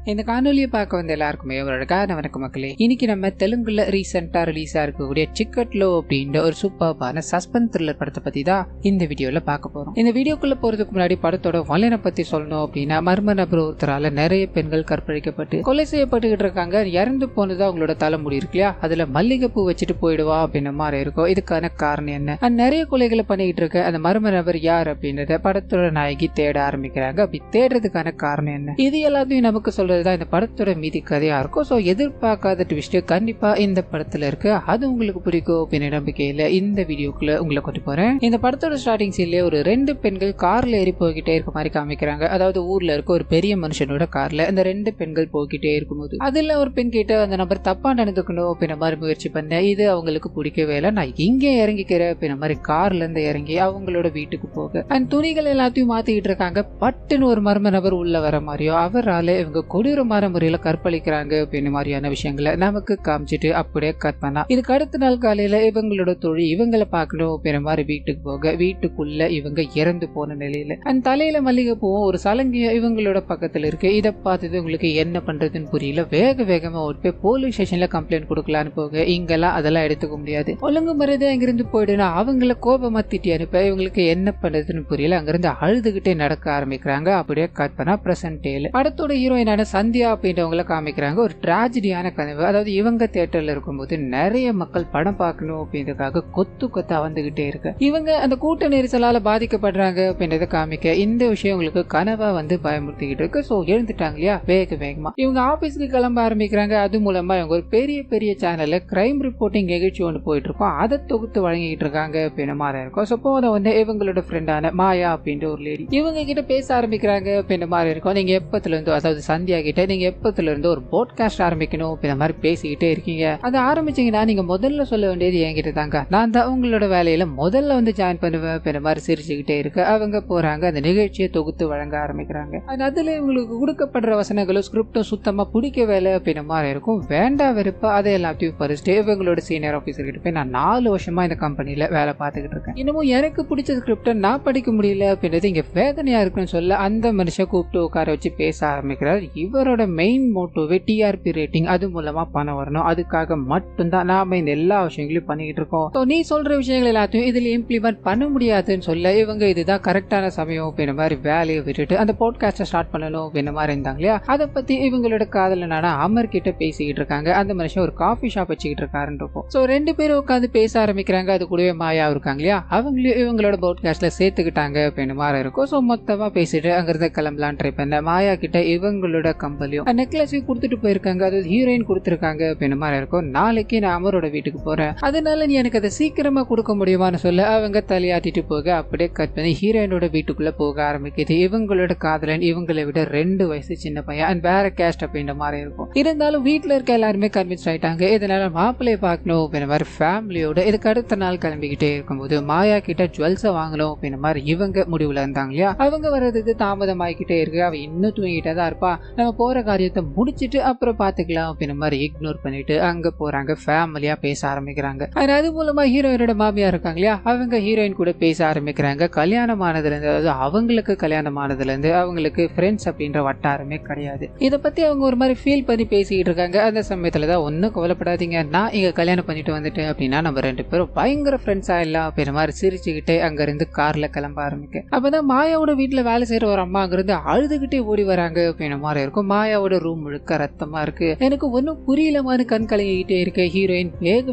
இந்த காணொலியை பார்க்க வந்த எல்லாருக்குமே ஒரு அழகான வணக்கம் மக்களே. இன்னைக்கு நம்ம தெலுங்குல ரீசெண்டா ரிலீஸ் இருக்கக்கூடிய சிக்கட்லோ அப்படின்ற ஒரு சூப்பர்பான சஸ்பென்ஸ் த்ரில்லர் படத்தை பத்தி தான் இந்த வீடியோல பார்க்க போறோம். இந்த வீடியோக்குள்ள போறதுக்கு முன்னாடி படத்தோட வலைனை பத்தி சொல்லணும் அப்படின்னா, மர்ம நபர் ஒருத்தரால நிறைய பெண்கள் கற்பழிக்கப்பட்டு கொலை செய்யப்பட்டுக்கிட்டு இருக்காங்க. இறந்து போனதா அவங்களோட தலைமுடி இருக்கு இல்லையா, அதுல மல்லிகைப்பூ வச்சுட்டு போயிடுவா அப்படின்ற மாதிரி இருக்கும். இதுக்கான காரணம் என்ன? நிறைய கொலைகளை பண்ணிக்கிட்டு இருக்க அந்த மர்ம நபர் யார் அப்படின்றத படத்தோட நாயகி தேட ஆரம்பிக்கிறாங்க. அப்படி தேடுறதுக்கான காரணம் என்ன? இது எல்லாத்தையும் நமக்கு சொல்றதுதான் இந்த படத்தோட மீதி கதையா இருக்கும். சோ எதிர்பார்க்காத ட்விஸ்ட் கண்டிப்பா இந்த படத்துல இருக்கு. அது உங்களுக்கு பிடிக்கும் அப்படின்னு நம்பிக்கையில இந்த வீடியோக்குள்ள உங்களை கொண்டு போறேன். இந்த படத்தோட ஸ்டார்டிங் சீன்ல ஒரு 2 பெண்கள் கார்ல ஏறி போய்கிட்டே இருக்க மாதிரி காமிக்கிறாங்க. அதாவது ஊர்ல இருக்க ஒரு பெரிய மனுஷனோட கார்ல அந்த 2 பெண்கள் போய்கிட்டே இருக்கும்போது அதுல ஒரு பெண் கிட்ட அந்த நபர் தப்பா நடந்துக்கணும் அப்படின்ற மாதிரி முயற்சி பண்ண. இது அவங்களுக்கு பிடிக்கவே இல்லை. நான் இங்க இறங்கிக்கிறேன் அப்படின்ற மாதிரி கார்ல இருந்து இறங்கி அவங்களோட வீட்டுக்கு போக அந்த துணிகள் எல்லாத்தையும் மாத்திக்கிட்டு இருக்காங்க. பட்டுன்னு ஒரு மர்ம நபர் உள்ள வர மாதிரியோ அவரால் இவங்க கொடூரமான முறையில கற்பழிக்கிறாங்க அப்படின்னு மாதிரியான விஷயங்களை நமக்கு காமிச்சிட்டு அப்படியே கட் பண்ணா. இதுக்கு அடுத்த நாள் காலையில இவங்களோட தொழில் இவங்களை பார்க்கணும் அப்படின்ற மாதிரி வீட்டுக்கு போக வீட்டுக்குள்ள இவங்க இறந்து போன நிலையில அந்த தலையில மல்லிகை பூவும் ஒரு சலங்கையும் இவங்களோட பக்கத்துல இருக்கு. இதை பார்த்தது உங்களுக்கு என்ன பண்றதுன்னு புரியல. வேகமா ஓட்டு போய் போலீஸ் ஸ்டேஷன்ல கம்ப்ளைண்ட் கொடுக்கலான்னு போக இங்கெல்லாம் அதெல்லாம் எடுத்துக்க முடியாது, ஒழுங்கு மரியாதை அங்கிருந்து போயிடுனா அவங்கள கோபமா திட்டி அனுப்ப இவங்களுக்கு என்ன பண்றதுன்னு புரியல. அங்கிருந்து அழுதுகிட்டே நடக்க ஆரம்பிக்கிறாங்க. அப்படியே கட் பண்ணா பிரசன்ட் டேல படத்தோட ஹீரோயினான சந்தியா அப்படின்றவங்களை காமிக்கிறாங்க. ஒரு டிராஜடியான கனவு. அதாவது இவங்க தியேட்டர்ல இருக்கும்போது நிறைய மக்கள் படம் பார்க்கணும் அப்படின்றதுக்காக கொத்தா வந்துகிட்டே இருக்கு. இவங்க அந்த கூட்ட நெரிசலால பாதிக்கப்படுறாங்க அப்படின்றத காமிக்க இந்த விஷயம் உங்களுக்கு கனவா வந்து பயமுறுத்திக்கிட்டு இருக்கு. சோ எழுந்துட்டாங்க இல்லையா, வேகமா இவங்க ஆபீஸ்க்கு கிளம்ப ஆரம்பிக்கிறாங்க. அது மூலமா இவங்க ஒரு பெரிய சேனல்ல கிரைம் ரிப்போர்ட்டிங் நிகழ்ச்சி ஒன்று போயிட்டு இருக்கோம். அதை தொகுத்து வழங்கிட்டு இருக்காங்க அப்படின்னு மாதிரி இருக்கும். சோ போத வந்து இவங்களோட ஃப்ரெண்டான மாயா அப்படின்ற ஒரு லேடி இவங்க கிட்ட பேச ஆரம்பிக்கிறாங்க அப்படின்னு மாதிரி இருக்கும். நீங்க எப்பத்துல இருந்து, அதாவது சந்தியா கிட்ட நீங்க எப்பத்துல இருந்து ஒரு போட்காஸ்ட் ஆரம்பிக்கணும் அப்படின்ற மாதிரி பேசிக்கிட்டே இருக்கீங்க. அதை ஆரம்பிச்சீங்கன்னா நீங்க முதல்ல சொல்ல வேண்டியது என்கிட்ட தாங்க, நான் தான் உங்களோட வேலையில முதல்ல வந்து ஜாயின் பண்ணுவேன் அப்படின்ற மாதிரி சிரிச்சுக்கிட்டே இருக்கு. அவங்க போறாங்க, அந்த நிகழ்ச்சியை தொகுத்து வழங்க ஆரம்பிக்கிறாங்க. அதுல உங்களுக்கு கொடுக்கப்படுற வசனங்களும் ஸ்கிரிப்டும் சுத்தமா பிடிக்கவே இல்லை அப்படின்ற மாதிரி இருக்கும். வேண்டாம் வெறுப்பா அதை எல்லாத்தையும் பறிச்சுட்டு இவங்களோட சீனியர் ஆபீசர் கிட்ட போய், நான் 4 வருஷமா இந்த கம்பெனில வேலை பார்த்துக்கிட்டு இருக்கேன், இன்னமும் எனக்கு பிடிச்ச ஸ்கிரிப்டை நான் படிக்க முடியல அப்படின்றது இங்க வேதனையா இருக்குன்னு சொல்ல அந்த மனுஷன் கூப்பிட்டு உட்கார வச்சு பேச ஆரம்பிக்கிறார். இவரோட மெயின் மோட்டோவே டிஆர்பி ரேட்டிங், அது மூலமா பணம் வரணும், அதுக்காக மட்டும்தான் நாம இந்த எல்லா விஷயங்களையும் பண்ணிக்கிட்டு இருக்கோம். நீ சொல்ற விஷயங்கள் எல்லாத்தையும் இதுல இம்ப்ளிமெண்ட் பண்ண முடியாதுன்னு சொல்ல இவங்க இதுதான் கரெக்டான சமயம் அப்படின்ற மாதிரி வேலையை விட்டுட்டு அந்த பாட்காஸ்ட ஸ்டார்ட் பண்ணணும் அப்படின்ற மாதிரி இருந்தாங்க இல்லையா. அதை பத்தி இவங்களோட காதலனான அமர் கிட்ட பேசிக்கிட்டு இருக்காங்க. அந்த மனுஷன் ஒரு காஃபி ஷாப் வச்சுக்கிட்டு இருக்காருன்னு இருக்கும். சோ 2 பேரும் உட்காந்து பேச ஆரம்பிக்கிறாங்க. அது கூடவே மாயா இருக்காங்க இல்லையா, அவங்களையும் இவங்களோட பாட்காஸ்ட்ல சேர்த்துக்கிட்டாங்க அப்படின்னு மாதிரி இருக்கும். சோ மொத்தமா பேசிட்டு அங்கிருந்து கிளம்பலாம் ட்ரை பண்ண மாயா கிட்ட இவங்களோட கம்பெனியும் நெக்லஸையும் கொடுத்துட்டு போயிருக்காங்க. அது ஹீரோயின் கொடுத்துருக்காங்க அப்படின்னு மாதிரி இருக்கும். நாளைக்கு நான் அமரோட வீட்டுக்கு போறேன், அதனால நீ எனக்கு அதை சீக்கிரமா கொடுக்க முடியுமான்னு சொல்ல அவங்க தலையாட்டிட்டு போக அப்படியே கட் பண்ணி ஹீரோயினோட வீட்டுக்குள்ள போக ஆரம்பிக்குது. இவங்களோட காதலன் இவங்களை விட 2 வயசு சின்ன பையன் அண்ட் வேற கேஸ்ட் அப்படின்ற மாதிரி இருக்கும். இருந்தாலும் வீட்டுல இருக்க எல்லாருமே கன்வின்ஸ் ஆயிட்டாங்க. இதனால மாப்பிள்ளையை பார்க்கணும் அப்படின்ற மாதிரி ஃபேமிலியோட இதுக்கு அடுத்த நாள் கிளம்பிக்கிட்டே இருக்கும்போது மாயா கிட்ட ஜுவல்ஸை வாங்கணும் அப்படின்ற மாதிரி இவங்க முடிவுல இருந்தாங்க இல்லையா. அவங்க வர்றதுக்கு தாமதம் ஆகிக்கிட்டே இருக்கு. அவ இன்னும் தூங்கிட்டே தான் இருப்பா, நம்ம போற காரியத்தை முடிச்சிட்டு அப்புறம் பாத்துக்கலாம் அப்படின்ற மாதிரி இக்னோர் பண்ணிட்டு அங்க போறாங்க. ஃபேமிலியா பேச ஆரம்பிக்கிறாங்க. அது மூலமா ஹீரோயினோட மாமியா இருக்காங்க இல்லையா, அவங்க ஹீரோயின் கூட பேச ஆரம்பிக்கிறாங்க. கல்யாணம் ஆனதுல இருந்து, அதாவது அவங்களுக்கு கல்யாணம் ஆனதுல இருந்து அவங்களுக்கு ஃப்ரெண்ட்ஸ் அப்படின்ற வட்டாரமே கிடையாது. இதை பத்தி அவங்க ஒரு மாதிரி ஃபீல் பண்ணி பேசிக்கிட்டு இருக்காங்க. அந்த சமயத்துலதான் ஒன்னும் கவலைப்படாதீங்க, நான் இங்க கல்யாணம் பண்ணிட்டு வந்துட்டேன் அப்படின்னா நம்ம 2 பேரும் பயங்கர ஃப்ரெண்ட்ஸ் ஆயிடலாம் அப்படின்ற மாதிரி சிரிச்சுக்கிட்டே அங்க இருந்து கார்ல கிளம்ப ஆரம்பிக்க. அப்பதான் மாயாவோட வீட்டுல வேலை செய்யற ஒரு அம்மா அங்கிருந்து அழுதுகிட்டே ஓடி வராங்க அப்படின்ற மாதிரி இருக்கும். மாயாவோட ரூம் முழுக்க ரத்தமா இருக்கு. எனக்கு ஒன்னும் புரியல மாதிரி கண் கலங்கிட்டே இருக்க ஹீரோயின்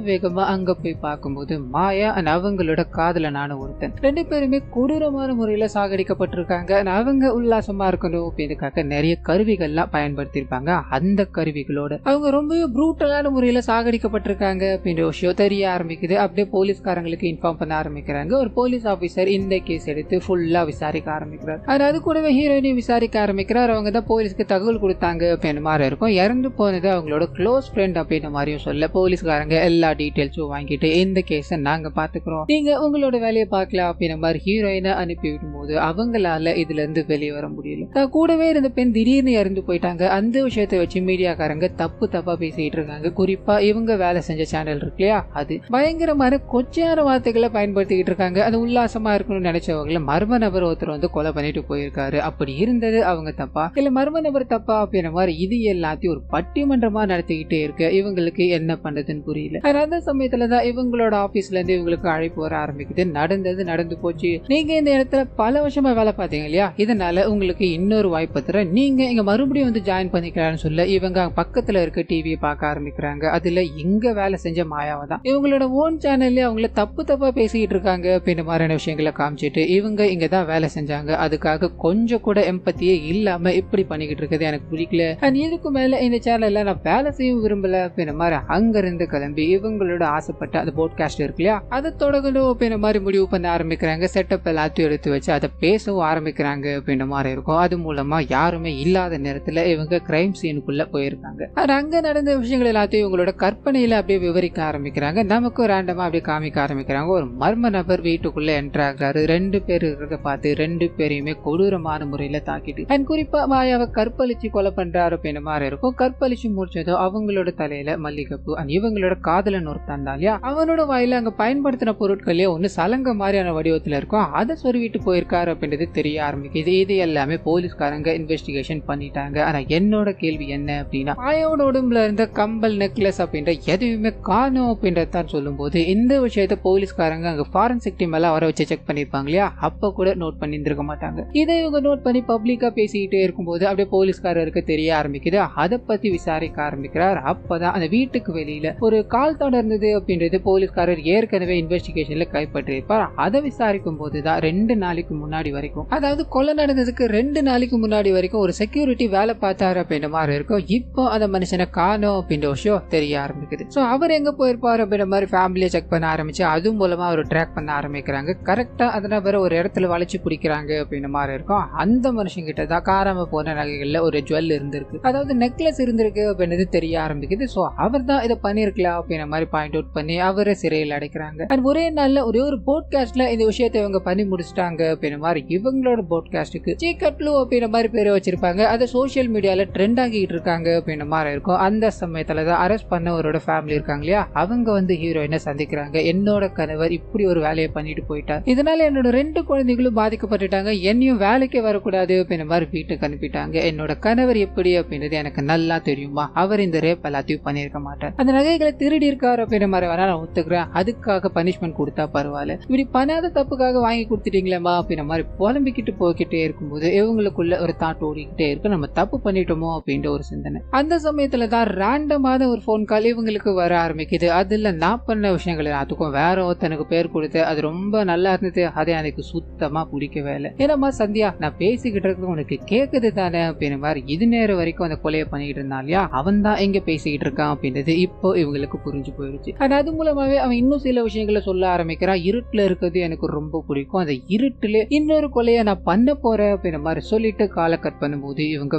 வேகமா அங்க போய் பார்க்கும்போது மாயா அவங்களோட காதலனான ஒருத்தன் 2 பேருமே கொடூரமான முறையில சாகடிக்கப்பட்டிருக்காங்க. அவங்க உல்லாசமா இருக்கணும் அப்படின்றதுக்காக நிறைய கருவிகள்லாம் பயன்படுத்தியிருப்பாங்க. அந்த கருவிகளோட அவங்க ரொம்ப ப்ரூட்டலான முறையில சாகடிக்கப்பட்டிருக்காங்க அப்படின்ற விஷயம் தெரிய ஆரம்பிக்குது. அப்படியே போலீஸ்காரங்களுக்கு இன்ஃபார்ம் பண்ண ஆரம்பிக்கிறாங்க. ஒரு போலீஸ் ஆபீசர் இந்த கேஸ் எடுத்து ஃபுல்லா விசாரிக்க ஆரம்பிக்கிறார். அது கூடவே ஹீரோயினையும் விசாரிக்க ஆரம்பிக்கிறார். அவங்க தான் போலீஸ்க்கு தகவல் கொடுத்தாங்க அப்படின்ற மாதிரி இருக்கும். இறந்து போனது அவங்களோட க்ளோஸ் ஃப்ரெண்ட் அப்படின்ற மாதிரியும் சொல்ல போலீஸ்காரங்க எல்லா டீடைல்ஸும் வாங்கிட்டு இந்த கேஸை நாங்க பாத்துக்கிறோம், நீங்க உங்களோட வேலையை பார்க்கலாம் அப்படின்ற மாதிரி ஹீரோயினை அனுப்பி விடும்போது அவங்களால இதுல இருந்து வெளியே வர முடியல. கூடவே இருந்த பெண் திடீர்னு இறந்து போயிட்டாங்க. அந்த விஷயத்தை வச்சு மீடியாக்காரங்க தப்பா பேசிட்டு இருக்காங்க. குறிப்பா இவங்க வேலை செஞ்ச சேனல் இருக்கு இல்லையா, அது பயங்கரமான கொச்சையான வார்த்தைகளை பயன்படுத்திக்கிட்டு இருக்காங்க. அது உல்லாசமா இருக்கணும்னு நினைச்சவங்கள மர்ம நபர் ஒருத்தர் வந்து கொலை பண்ணிட்டு போயிருக்காரு. அப்படி இருந்தது அவங்க தப்பா இல்ல மர்ம நபர் என்னடாப்பா அப்படின்ற மாதிரி இது எல்லாத்தையும் ஒரு பட்டிமன்றமா நடத்திக்கிட்டே இருக்கு. இவங்களுக்கு என்ன பண்றதுன்னு புரியல. அந்த சமயத்துலதான் இவங்களோட ஆபீஸ்ல இருந்து இவங்களுக்கு அழைப்பு வர ஆரம்பிக்குது. நடந்தது நடந்து போச்சு, நீங்க இந்த இடத்துல பல வருஷமா வேலை பார்த்தீங்க இல்லையா, இதனால உங்களுக்கு இன்னொரு வாய்ப்பு தரேன், நீங்க இங்க மறுபடியும் வந்து ஜாயின் பண்ணிக்கலாம்னு சொல்ல இவங்க பக்கத்துல இருக்க டிவியை பார்க்க ஆரம்பிக்கிறாங்க. அதுல இங்க வேலை செஞ்ச மாயாவை தான் இவங்களோட ஓன் சேனல்ல அவங்கள தப்பா பேசிக்கிட்டு இருக்காங்க அப்படின்ற மாதிரியான விஷயங்களை காமிச்சிட்டு இவங்க இங்கதான் வேலை செஞ்சாங்க, அதுக்காக கொஞ்சம் கூட எம்பத்தியே இல்லாம இப்படி பண்ணிக்கிட்டு இருக்கிறது எனக்கு பிடிக்கல, அண்ட் இதுக்கு மேல இந்த சேனல்ல நான் வேலை செய்ய விரும்பல அப்படின்ற மாதிரி அங்க இருந்து கிளம்பி இவங்களோட ஆசைப்பட்ட அந்த போட்காஸ்ட் இருக்கு இல்லையா, அதை தொடங்கணும் அப்படின்ற மாதிரி முடிவு பண்ண ஆரம்பிக்கிறாங்க. செட்டப் எல்லாத்தையும் எடுத்து வச்சு அதை பேசவும் ஆரம்பிக்கிறாங்க அப்படின்ற மாதிரி இருக்கும். அது மூலமா யாருமே இல்லாத நேரத்துல இவங்க கிரைம் சீனுக்குள்ள போயிருக்காங்க. அங்க நடந்த விஷயங்கள் எல்லாத்தையும் இவங்களோட கற்பனையில அப்படியே விவரிக்க ஆரம்பிக்கிறாங்க. நமக்கு ரேண்டமா அப்படியே காமிக்க ஆரம்பிக்கிறாங்க. ஒரு மர்ம நபர் வீட்டுக்குள்ள என்டர் ஆகுறாரு. 2 பேர் இருக்கிறத பார்த்து 2 பேரையுமே கொடூரமான முறையில தாக்கிட்டு அண்ட் குறிப்பா மாயாவை கற்பழிச்சு கொலை பண்றாரு அப்படின்ற மாதிரி இருக்கும். கற்பழிச்சு முடிச்சதோ அவங்களோட தலையில மல்லிகைப்பூ அண்ட் இவங்களோட காதலன் ஒருத்தன் தான் இல்லையா, அவனோட வாயில அங்க பயன்படுத்தின பொருட்களே ஒண்ணு சலங்க மாதிரியான வடிவத்துல இருக்கும், அதை சொருவிட்டு போயிருக்காரு அப்படின்றது தெரிய ஆரம்பிக்குது. இது எல்லாமே போலீஸ்காரங்க இன்வெஸ்டிகேஷன் பண்ணிட்டாங்க. ஆனா என்னோட கேள்வி என்ன அப்படின்னா, மாயாவோட உடம்புல இருந்த கம்பல் நெக்லஸ் அப்படின்ற எதுவுமே காணோம் அப்படின்றதான் சொல்லும் போது இந்த விஷயத்த போலீஸ்காரங்க அங்க ஃபாரன்சிக் டீம் எல்லாம் வர வச்சு செக் பண்ணிருப்பாங்க இல்லையா, அப்ப கூட நோட் பண்ணி இருந்திருக்க மாட்டாங்க. இதை இவங்க நோட் பண்ணி பப்ளிக்கா பேசிக்கிட்டே இருக்கும்போது அப்படியே போலீஸ்காரருக்கு தெரிய ஆரம்பிக்குது. அதை பத்தி விசாரிக்க ஆரம்பிக்கிறார். அப்பதான் அந்த வீட்டுக்கு வெளியில ஒரு கால் தடம் இருந்தது அப்படின்றது போலீஸ்காரர் ஏற்கனவே இன்வெஸ்டிகேஷன்ல கைப்பற்றிருப்பார். அதை விசாரிக்கும் போதுதான் 2 நாளைக்கு முன்னாடி வரைக்கும், அதாவது கொலை நடந்ததுக்கு 2 நாளைக்கு முன்னாடி வரைக்கும் ஒரு செக்யூரிட்டி வேலை பார்த்தாரு அப்படின்ற மாதிரி இருக்கும். இப்போ அந்த மனுஷனை காணோம் அப்படின்ற விஷயம் தெரிய ஆரம்பிக்குது. சோ அவர் எங்க போயிருப்பாரு அப்படின்ற மாதிரி ஃபேமிலியை செக் பண்ண ஆரம்பிச்சு அது மூலமா அவர் ட்ராக் பண்ண ஆரம்பிக்கிறாங்க. கரெக்டா அதனால வேற ஒரு இடத்துல வளைச்சு பிடிக்கிறாங்க அப்படின்ற மாதிரி இருக்கும். அந்த மனுஷன் கிட்ட தான் காராம போன நகைகள்ல ஒரு ஜுவல் இருந்திருக்கு, அதாவது நெக்லஸ் இருந்திருக்கு அப்படின்றது தெரிய ஆரம்பிக்குது. சோ அவர் தான் இதை பண்ணிருக்கலாம் அப்படின்ற மாதிரி பாயிண்ட் அவுட் பண்ணி அவரை சிறையில் அடைக்கிறாங்க. ஒரே நாள்ல ஒரே ஒரு போட்காஸ்ட்ல இந்த விஷயத்தை இவங்க பண்ணி முடிச்சிட்டாங்க அப்படின்ற மாதிரி இவங்களோட போட்காஸ்டுக்கு சீக்கட்லு அப்படின்ற மாதிரி பேரை வச்சிருப்பாங்க. அதை சோசியல் மீடியால ட்ரெண்ட் ஆகிட்டு இருக்காங்க அப்படின்ற மாதிரி இருக்கும். அந்த சமயத்துல தான் அரெஸ்ட் பண்ணவரோட ஃபேமிலி இருக்காங்க இல்லையா, அவங்க வந்து ஹீரோயினை சந்திக்கிறாங்க. என்னோட கணவர் இப்படி ஒரு வேலையை பண்ணிட்டு போயிட்டார், இதனால என்னோட 2 குழந்தைகளும் பாதிக்கப்பட்டுட்டாங்க, என்னையும் வேலைக்கு வரக்கூடாது அப்படின்ற மாதிரி வீட்டுக்கு அனுப்பிட்டாங்க. என்னோட கணவர் எப்படி அப்படின்றது எனக்கு நல்லா தெரியுமா, அவர் இந்த ரேப் எல்லாத்தையும் பண்ணிருக்க மாட்டார், அந்த நகைகளை திருடி இருக்காரு அப்படின்ற மாதிரி வேணா நான் ஒத்துக்கிறேன், அதுக்காக பனிஷ்மெண்ட் கொடுத்தா பரவாயில்ல, இப்படி பண்ணாத தப்புக்காக வாங்கி கொடுத்துட்டீங்களேமா அப்படின்ற மாதிரி புலம்பிக்கிட்டு போய்கிட்டே இருக்கும்போது இவங்களுக்குள்ள ஒரு தாட் ஓடிக்கிட்டே இருக்கு, நம்ம தப்பு பண்ணிட்டோமோ அப்படின்ற ஒரு சிந்தனை. அந்த சமயத்துல தான் ரேண்டமான ஒரு போன் கால் இவங்களுக்கு வர ஆரம்பிக்குது. அதுல நான் பண்ண விஷயங்கள் எல்லாத்துக்கும் வேற ஒருத்தனுக்கு பேர் கொடுத்து அது ரொம்ப நல்லா இருந்தது, அதை எனக்கு சுத்தமா பிடிக்கவே இல்லை. ஏன்னா சந்தியா, நான் பேசிக்கிட்டு இருக்கிறது உனக்கு கேக்குது தானே அப்படின்ற மாதிரி இது நேரம் வரைக்கும் அந்த கொலையை பண்ணிக்கிட்டு இருந்தான் இல்லையா, அவன் தான் எங்க பேசிக்கிட்டு இருக்கான் அப்படின்றது இப்போ இவங்களுக்கு புரிஞ்சு போயிடுச்சு. அது மூலமாவே அவன் இன்னும் சில விஷயங்களை சொல்ல ஆரம்பிக்கிறான். இருட்டுல இருக்கிறது எனக்கு ரொம்ப பிடிக்கும், அந்த இருட்டுல இன்னொரு கொலையை நான் பண்ண போறேன் அப்படின்ற மாதிரி சொல்லிட்டு காலை கட் பண்ணும்போது இவங்க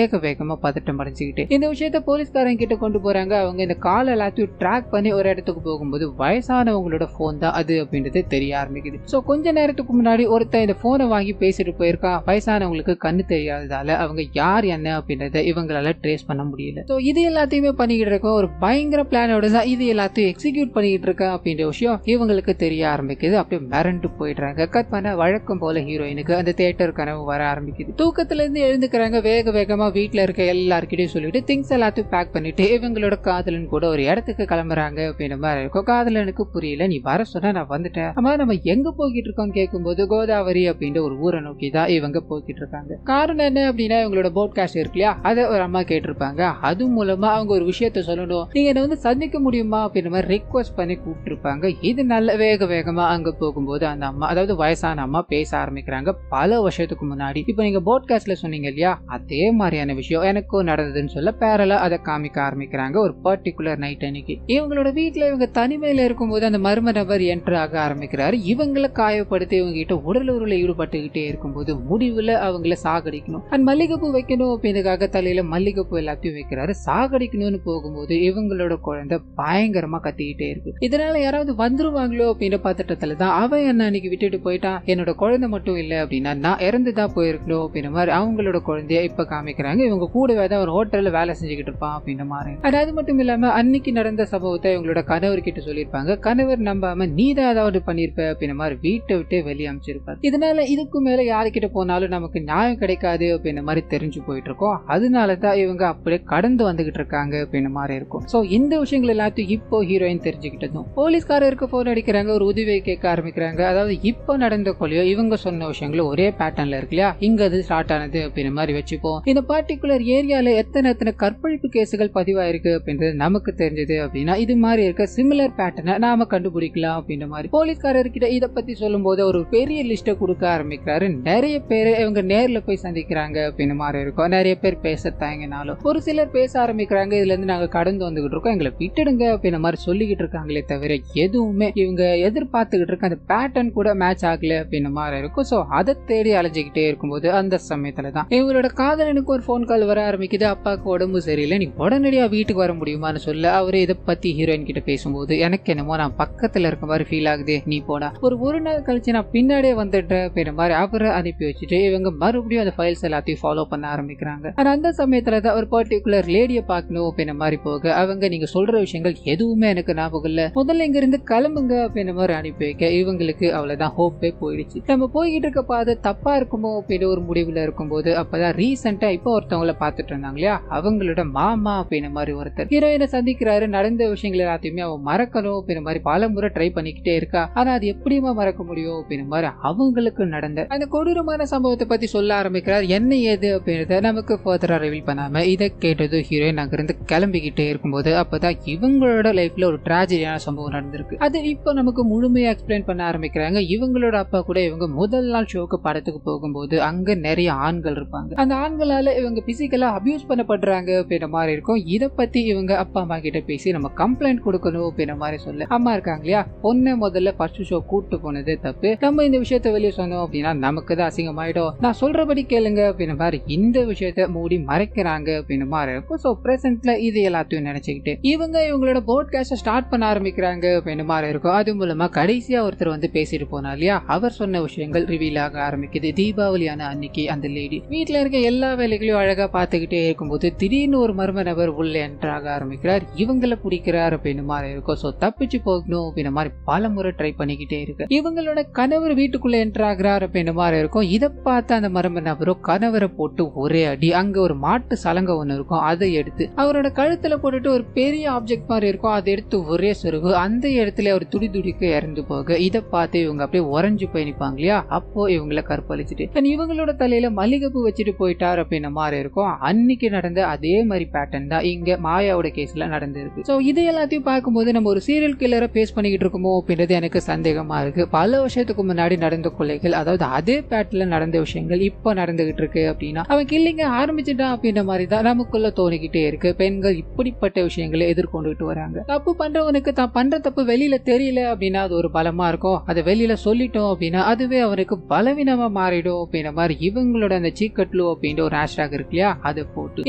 வேகமா பதட்டம் அடைஞ்சுக்கிட்டு இந்த விஷயத்த போலீஸ்காரங்க கிட்ட கொண்டு போறாங்க. அவங்க இந்த கால் எல்லாத்தையும் ட்ராக் பண்ணி ஒரு இடத்துக்கு போகும்போது வயசானவங்களோட போன் தான் அது அப்படின்றது தெரிய ஆரம்பிக்குது. சோ கொஞ்ச நேரத்துக்கு முன்னாடி ஒருத்தன் இந்த போனை வாங்கி பேசிட்டு போயிருக்கான். வயசானவங்களுக்கு கண்ணு தெரியாததால அவங்க யார் என்ன அப்படின்றத இவங்களால ட்ரேஸ் பண்ண முடியல. சோ இது எல்லாத்தையுமே பண்ணிக்கிட்டு இருக்கோம். ஒரு பயங்கர பிளானோட தான் இது எல்லாத்தையும் எக்ஸிக்யூட் பண்ணிக்கிட்டு இருக்கேன் அப்படின்ற விஷயம் இவங்களுக்கு தெரிய ஆரம்பிக்குது. அப்படியே மிரண்டு போயிடுறாங்க. கட் பண்ண வழக்கம் போல ஹீரோயினுக்கு அந்த தியேட்டர் கனவு வர ஆரம்பிக்குது. தூக்கத்துல இருந்து எழுந்துக்கிறாங்க. வேகமா வீட்டுல இருக்க எல்லார்கிட்டையும் சொல்லிட்டு திங்ஸ் எல்லாத்தையும் பேக் பண்ணிட்டு இவங்களோட காதலன் கூட ஒரு இடத்துக்கு கிளம்புறாங்க அப்படின்ற மாதிரி இருக்கும். காதலனுக்கு புரியல, நீ வர சொன்னா நான் வந்துட்டேன், ஆமா நம்ம எங்க போய்கிட்டு இருக்கோம் கேட்கும்போது கோதாவரி அப்படின்ற ஒரு ஊரை நோக்கி தான் இவங்க போய்கிட்டு இருக்காங்க. காரணம் என்ன அப்படின்னா இவங்களோட போட்காஸ்ட் இருக்கு இல்லையா, அதை ஒரு அம்மா கேட்டிருப்பாங்க. அது மூலமா அவங்க ஒரு விஷயத்த சொல்லணும், நீங்க என்ன வந்து சந்திக்க முடியுமா அப்படின்ற மாதிரி ரிக்வஸ்ட் பண்ணி கூப்பிட்டு இருப்பாங்க. இது நல்ல வேகமா அங்க போகும்போது அந்த அம்மா, அதாவது வயசான அம்மா பேச ஆரம்பிக்கிறாங்க. பல வருஷத்துக்கு முன்னாடி இப்ப நீங்க போட்காஸ்ட்ல சொன்னீங்க இல்லையா, அதே மாதிரியான விஷயம் எனக்கும் நடந்ததுன்னு சொல்ல பேரலா அதை காமிக்க ஆரம்பிக்கிறாங்க. ஒரு பர்டிகுலர் நைட் அன்னைக்கு இவங்களோட வீட்டுல இவங்க தனிமையில இருக்கும்போது அந்த மர்ம நபர் என்டர் ஆக ஆரம்பிக்கிறாரு. இவங்களை காயப்படுத்தி இவங்க கிட்ட உடல் உருளை ஈடுபட்டுக்கிட்டே இருக்கும்போது முடிவுல அவங்கள சாகடிக்கணும் அண்ட் மல்லிகைப்பூ வைக்கணும் அப்படின்றதுக்காக தலையில மல்லிகைப்பூ எல்லாத்தையும் வைக்கிறாரு. சாகடிக்கணும்னு போகும்போது இவங்களோட குழந்தை பயங்கரமா கத்திக்கிட்டே இருக்கு. இதனால யாராவது வந்துருவாங்களோ அப்படின்ற பதட்டத்துல தான் அவன் என்ன அன்னைக்கு விட்டுட்டு போயிட்டான், என்னோட குழந்தை மட்டும் இல்ல அப்படின்னா நான் இறந்துதான் போயிருக்கணும் அப்படின்ற மாதிரி அவங்களோட குழந்தைய இப்ப காமிக்கிறாங்க. இவங்க கூடவே தான் ஒரு ஹோட்டல்ல வேலை செஞ்சுக்கிட்டு இருப்பான் அப்படின்ற மாதிரி. அது மட்டும் இல்லாம அன்னைக்கு நடந்த சம்பவத்தை இவங்களோட கணவர் கிட்ட சொல்லியிருப்பாங்க. கணவர் நம்பாம நீதான் ஏதாவது பண்ணிருப்ப அப்படின்ற மாதிரி வீட்டை விட்டு வெளியே அமைச்சிருப்பாரு. இதனால இதுக்கு மேல யாருக்கிட்ட போனாலும் நமக்கு நியாயம் கிடைக்காது அப்படின்ற மாதிரி தெரிஞ்சு போயிடும். போயிட்டு இருக்கோம், அதனாலதான் இவங்க அப்படியே கடந்து வந்துகிட்டு இருக்காங்க அப்படின்னு மாதிரி இருக்கும். சோ இந்த விஷயங்கள் எல்லாத்தையும் இப்போ ஹீரோயின் தெரிஞ்சுக்கிட்டதும் போலீஸ்காரருக்கு போன் அடிக்கிறாங்க, ஒரு உதவியை கேட்க ஆரம்பிக்கிறாங்க. அதாவது இப்போ நடந்த கொலையோ இவங்க சொன்ன விஷயங்களும் ஒரே பேட்டர்ன்ல இருக்கு இல்லையா, இங்க அது ஸ்டார்ட் ஆனது அப்படின்னு மாதிரி வச்சுப்போம். இந்த பர்டிகுலர் ஏரியால எத்தனை கற்பழிப்பு கேசுகள் பதிவாயிருக்கு அப்படின்றது நமக்கு தெரிஞ்சது அப்படின்னா இது மாதிரி இருக்க சிமிலர் பேட்டர்னை நாம கண்டுபிடிக்கலாம் அப்படின்ற மாதிரி போலீஸ்காரர்கிட்ட இதை பத்தி சொல்லும் போது ஒரு பெரிய லிஸ்ட கொடுக்க ஆரம்பிக்கிறாரு. நிறைய பேர் இவங்க நேர்ல போய் சந்திக்கிறாங்க அப்படின்னு மாதிரி இருக்கும். நிறைய பேர் பேச தாங்கினாலும் ஒரு சிலர் பேச ஆரம்பிக்கிறாங்க, இதுல இருந்து நாங்க கடந்து வந்துகிட்டு இருக்கோம், எங்களை விட்டுடுங்க அப்படின்ற மாதிரி சொல்லிக்கிட்டு இருக்காங்களே தவிர எதுவுமே இவங்க எதிர்பார்த்துக்கிட்டு இருக்க அந்த பேட்டர்ன் கூட மேட்ச் ஆகல அப்படின்னு மாதிரி இருக்கும். சோ அதை தேடி அலைஞ்சுக்கிட்டே இருக்கும்போது அந்த சமயத்துலதான் இவங்களோட காதலனுக்கு ஒரு போன் கால் வர ஆரம்பிக்குது. அப்பாவுக்கு உடம்பு சரியில்லை, நீ உடனடியா வீட்டுக்கு வர முடியுமான்னு சொல்ல அவரு இதை பத்தி ஹீரோயின் கிட்ட பேசும்போது எனக்கு என்னமோ நான் பக்கத்துல இருக்க மாதிரி ஃபீல் ஆகுது, நீ போடா, ஒரு நாள் கழிச்சு நான் பின்னாடியே வந்துட்டேன் அப்படின்ற மாதிரி அவரை அனுப்பி வச்சுட்டு இவங்க மறுபடியும் அந்த ஃபைல்ஸ் எல்லாத்தையும் ஃபாலோ பண்ண ஆரம்பிக்கிறாங்க. ஆனா அந்த சமயத்துலதான் ஒரு பர்டிகுலர் லேடியை பார்க்கணும் அப்படின்ற மாதிரி போக அவங்க நீங்க சொல்ற விஷயங்கள் எதுவுமே எனக்கு ஞாபகம் இல்ல, முதல்ல இங்க இருந்து கிளம்புங்க அப்படின்ற மாதிரி அனுப்பி வைக்க இவங்களுக்கு அவ்வளவுதான் ஹோப்பே போயிடுச்சு. நம்ம போய்கிட்டு இருக்க பாதை தப்பா இருக்குமோ அப்படின்னு ஒரு முடிவுல இருக்கும்போது அப்பதான் ரீசெண்டா இப்போ ஒருத்தவங்கள பாத்துட்டு இருந்தாங்க இல்லையா, அவங்களோட மாமா அப்படின்ற மாதிரி ஒருத்தர் ஹீரோயினை சந்திக்கிறாரு. நடந்த விஷயங்கள் எல்லாத்தையுமே அவன் மறக்கணும் அப்படின்ற மாதிரி பல முறை ட்ரை பண்ணிக்கிட்டே இருக்கா. ஆனா அது எப்படியுமா மறக்க முடியும் அப்படின்ற மாதிரி அவங்களுக்கு நடந்த அந்த கொடூரமான சம்பவத்தை பத்தி சொல்ல ஆரம்பிக்கிறார். என்ன ஏது அப்படின்றத நமக்கு ஃபர்தரா ரிவீல் பண்ணாம இதை கேட்டது ஹீரோயின் அங்கிருந்து கிளம்பிக்கிட்டே இருக்கும்போது அப்பதான் இவங்களோட லைஃப்ல ஒரு டிராஜடியான சம்பவம் நடந்திருக்கு. அது இப்போ நமக்கு முழுமையா எக்ஸ்பிளைன் பண்ண ஆரம்பிக்கிறாங்க. இவங்களோட அப்பா கூட இவங்க முதல் நாள் ஷோக்கு படத்துக்கு போகும்போது அங்க நிறைய ஆண்கள் இருப்பாங்க, அந்த ஆண்களால இவங்க பிசிக்கலா அபியூஸ் பண்ணப்படுறாங்க அப்படின்ற மாதிரி இருக்கும். இதை பத்தி இவங்க அப்பா அம்மா கிட்ட பேசி நம்ம கம்ப்ளைண்ட் கொடுக்கணும் அப்படின்ற மாதிரி சொல்ல அம்மா இருக்காங்க இல்லையா, பொண்ணை முதல்ல ஃபர்ஸ்ட் ஷோ கூட்டு போனது தப்பு, நம்ம இந்த விஷயத்த வெளியே சொன்னோம் அப்படின்னா நமக்கு தான் அசிங்கமாயிடும், நான் சொல்றபடி கேளுங்க அப்படின்ற மாதிரி இந்த விஷயத்த மூடி மறைக்கிறாங்க அப்படின்ற மாதிரி இருக்கும். ஸோ பிரசன்ட்ல இது எல்லாத்தையும் நினைச்சுக்கிட்டு இவங்களோட போட்காஸ்ட ஸ்டார்ட் பண்ண ஆரம்பிக்கிறாங்க அப்படின்ற மாதிரி இருக்கும். அது மூலமா கடைசியா ஒருத்தர் வந்து பேசிட்டு போனா இல்லையா, அவர் சொன்ன விஷயங்கள் ரிவீல் ஆக ஆரம்பிக்குது. தீபாவளியான அன்னைக்கு அந்த லேடி வீட்டுல இருக்க எல்லா வேலைகளையும் அழகா பார்த்துக்கிட்டே இருக்கும்போது திடீர்னு ஒரு மர்ம நபர் உள்ள என்ட்ராக ஆரம்பிக்கிறார், இவங்களை பிடிக்கிறார் அப்படின்னு மாதிரி இருக்கும். சோ தப்பிச்சு போகணும் அப்படின்னு மாதிரி பல முறை ட்ரை பண்ணிக்கிட்டே இருக்கு. இவங்களோட கணவர் வீட்டுக்குள்ள என்ட்ராகிறார் அப்படின்னு மாதிரி இருக்கும். இதை பார்த்து அந்த மர்ம நபரும் கணவரை போட்டு ஒரே அடி. அங்க ஒரு மாட்டு சலங்க ஒண்ணு இருக்கும், அதை எடுத்து அவரோட கழுத்துல போட்டுட்டு ஒரு பெரிய ஆப்ஜெக்ட் மாதிரி இருக்கும், அதை எடுத்து ஒரே சொருகு அந்த இடத்துல அவர் துடி துடிக்கு இறந்து போக இதை பார்த்து இவங்க அப்படியே உறைஞ்சு போய் நிப்பாங்க இல்லையா, அப்போ இவங்களை கற்பழிச்சுட்டு இவங்களோட தலையில மல்லிகைப்பூ வச்சுட்டு போயிட்டார் அப்படின்னு மாதிரி இருக்கும். அன்னைக்கு நடந்த அதே மாதிரி பேட்டர்ன் தான் இங்க மாயாவோட கேஸ்ல நடந்திருக்கு. சோ இது எல்லாத்தையும் பார்க்கும்போது நம்ம ஒரு சீரியல் கில்லரை பேஸ் பண்ணிக்கிட்டு இருக்குமோ அப்படின்றது எனக்கு சந்தேகமா இருக்கு. பல வருஷத்துக்கு முன்னாடி நடந்த கொலைகள், அதாவது அதே பேட்டர்ல நடந்த விஷயங்கள் இப்போ நடந்துகிட்டு இருக்கு அப்படின்னா அவன் கில்லிங்க ஆரம்பிச்சுட்டான் அப்படின்ற மாதிரி தான் நமக்குள்ள தோணிக்கிட்டே இருக்கு. பெண்கள் இப்படிப்பட்ட விஷயங்களை எதிர்கொண்டுகிட்டு வராங்க. தப்பு பண்றவனுக்கு தான் பண்ற தப்பு வெளியில தெரியல அப்படின்னா அது ஒரு பலமா இருக்கும், அதை வெளியில சொல்லிட்டோம் அப்படின்னா அதுவே அவனுக்கு பலவீனமா மாறிடும் அப்படின்ற மாதிரி இவங்களோட அந்த சீக்கட்லு அப்படின்ற ஒரு ஹேஷ்டாக் இருக்கு இல்லையா, அதை போட்டு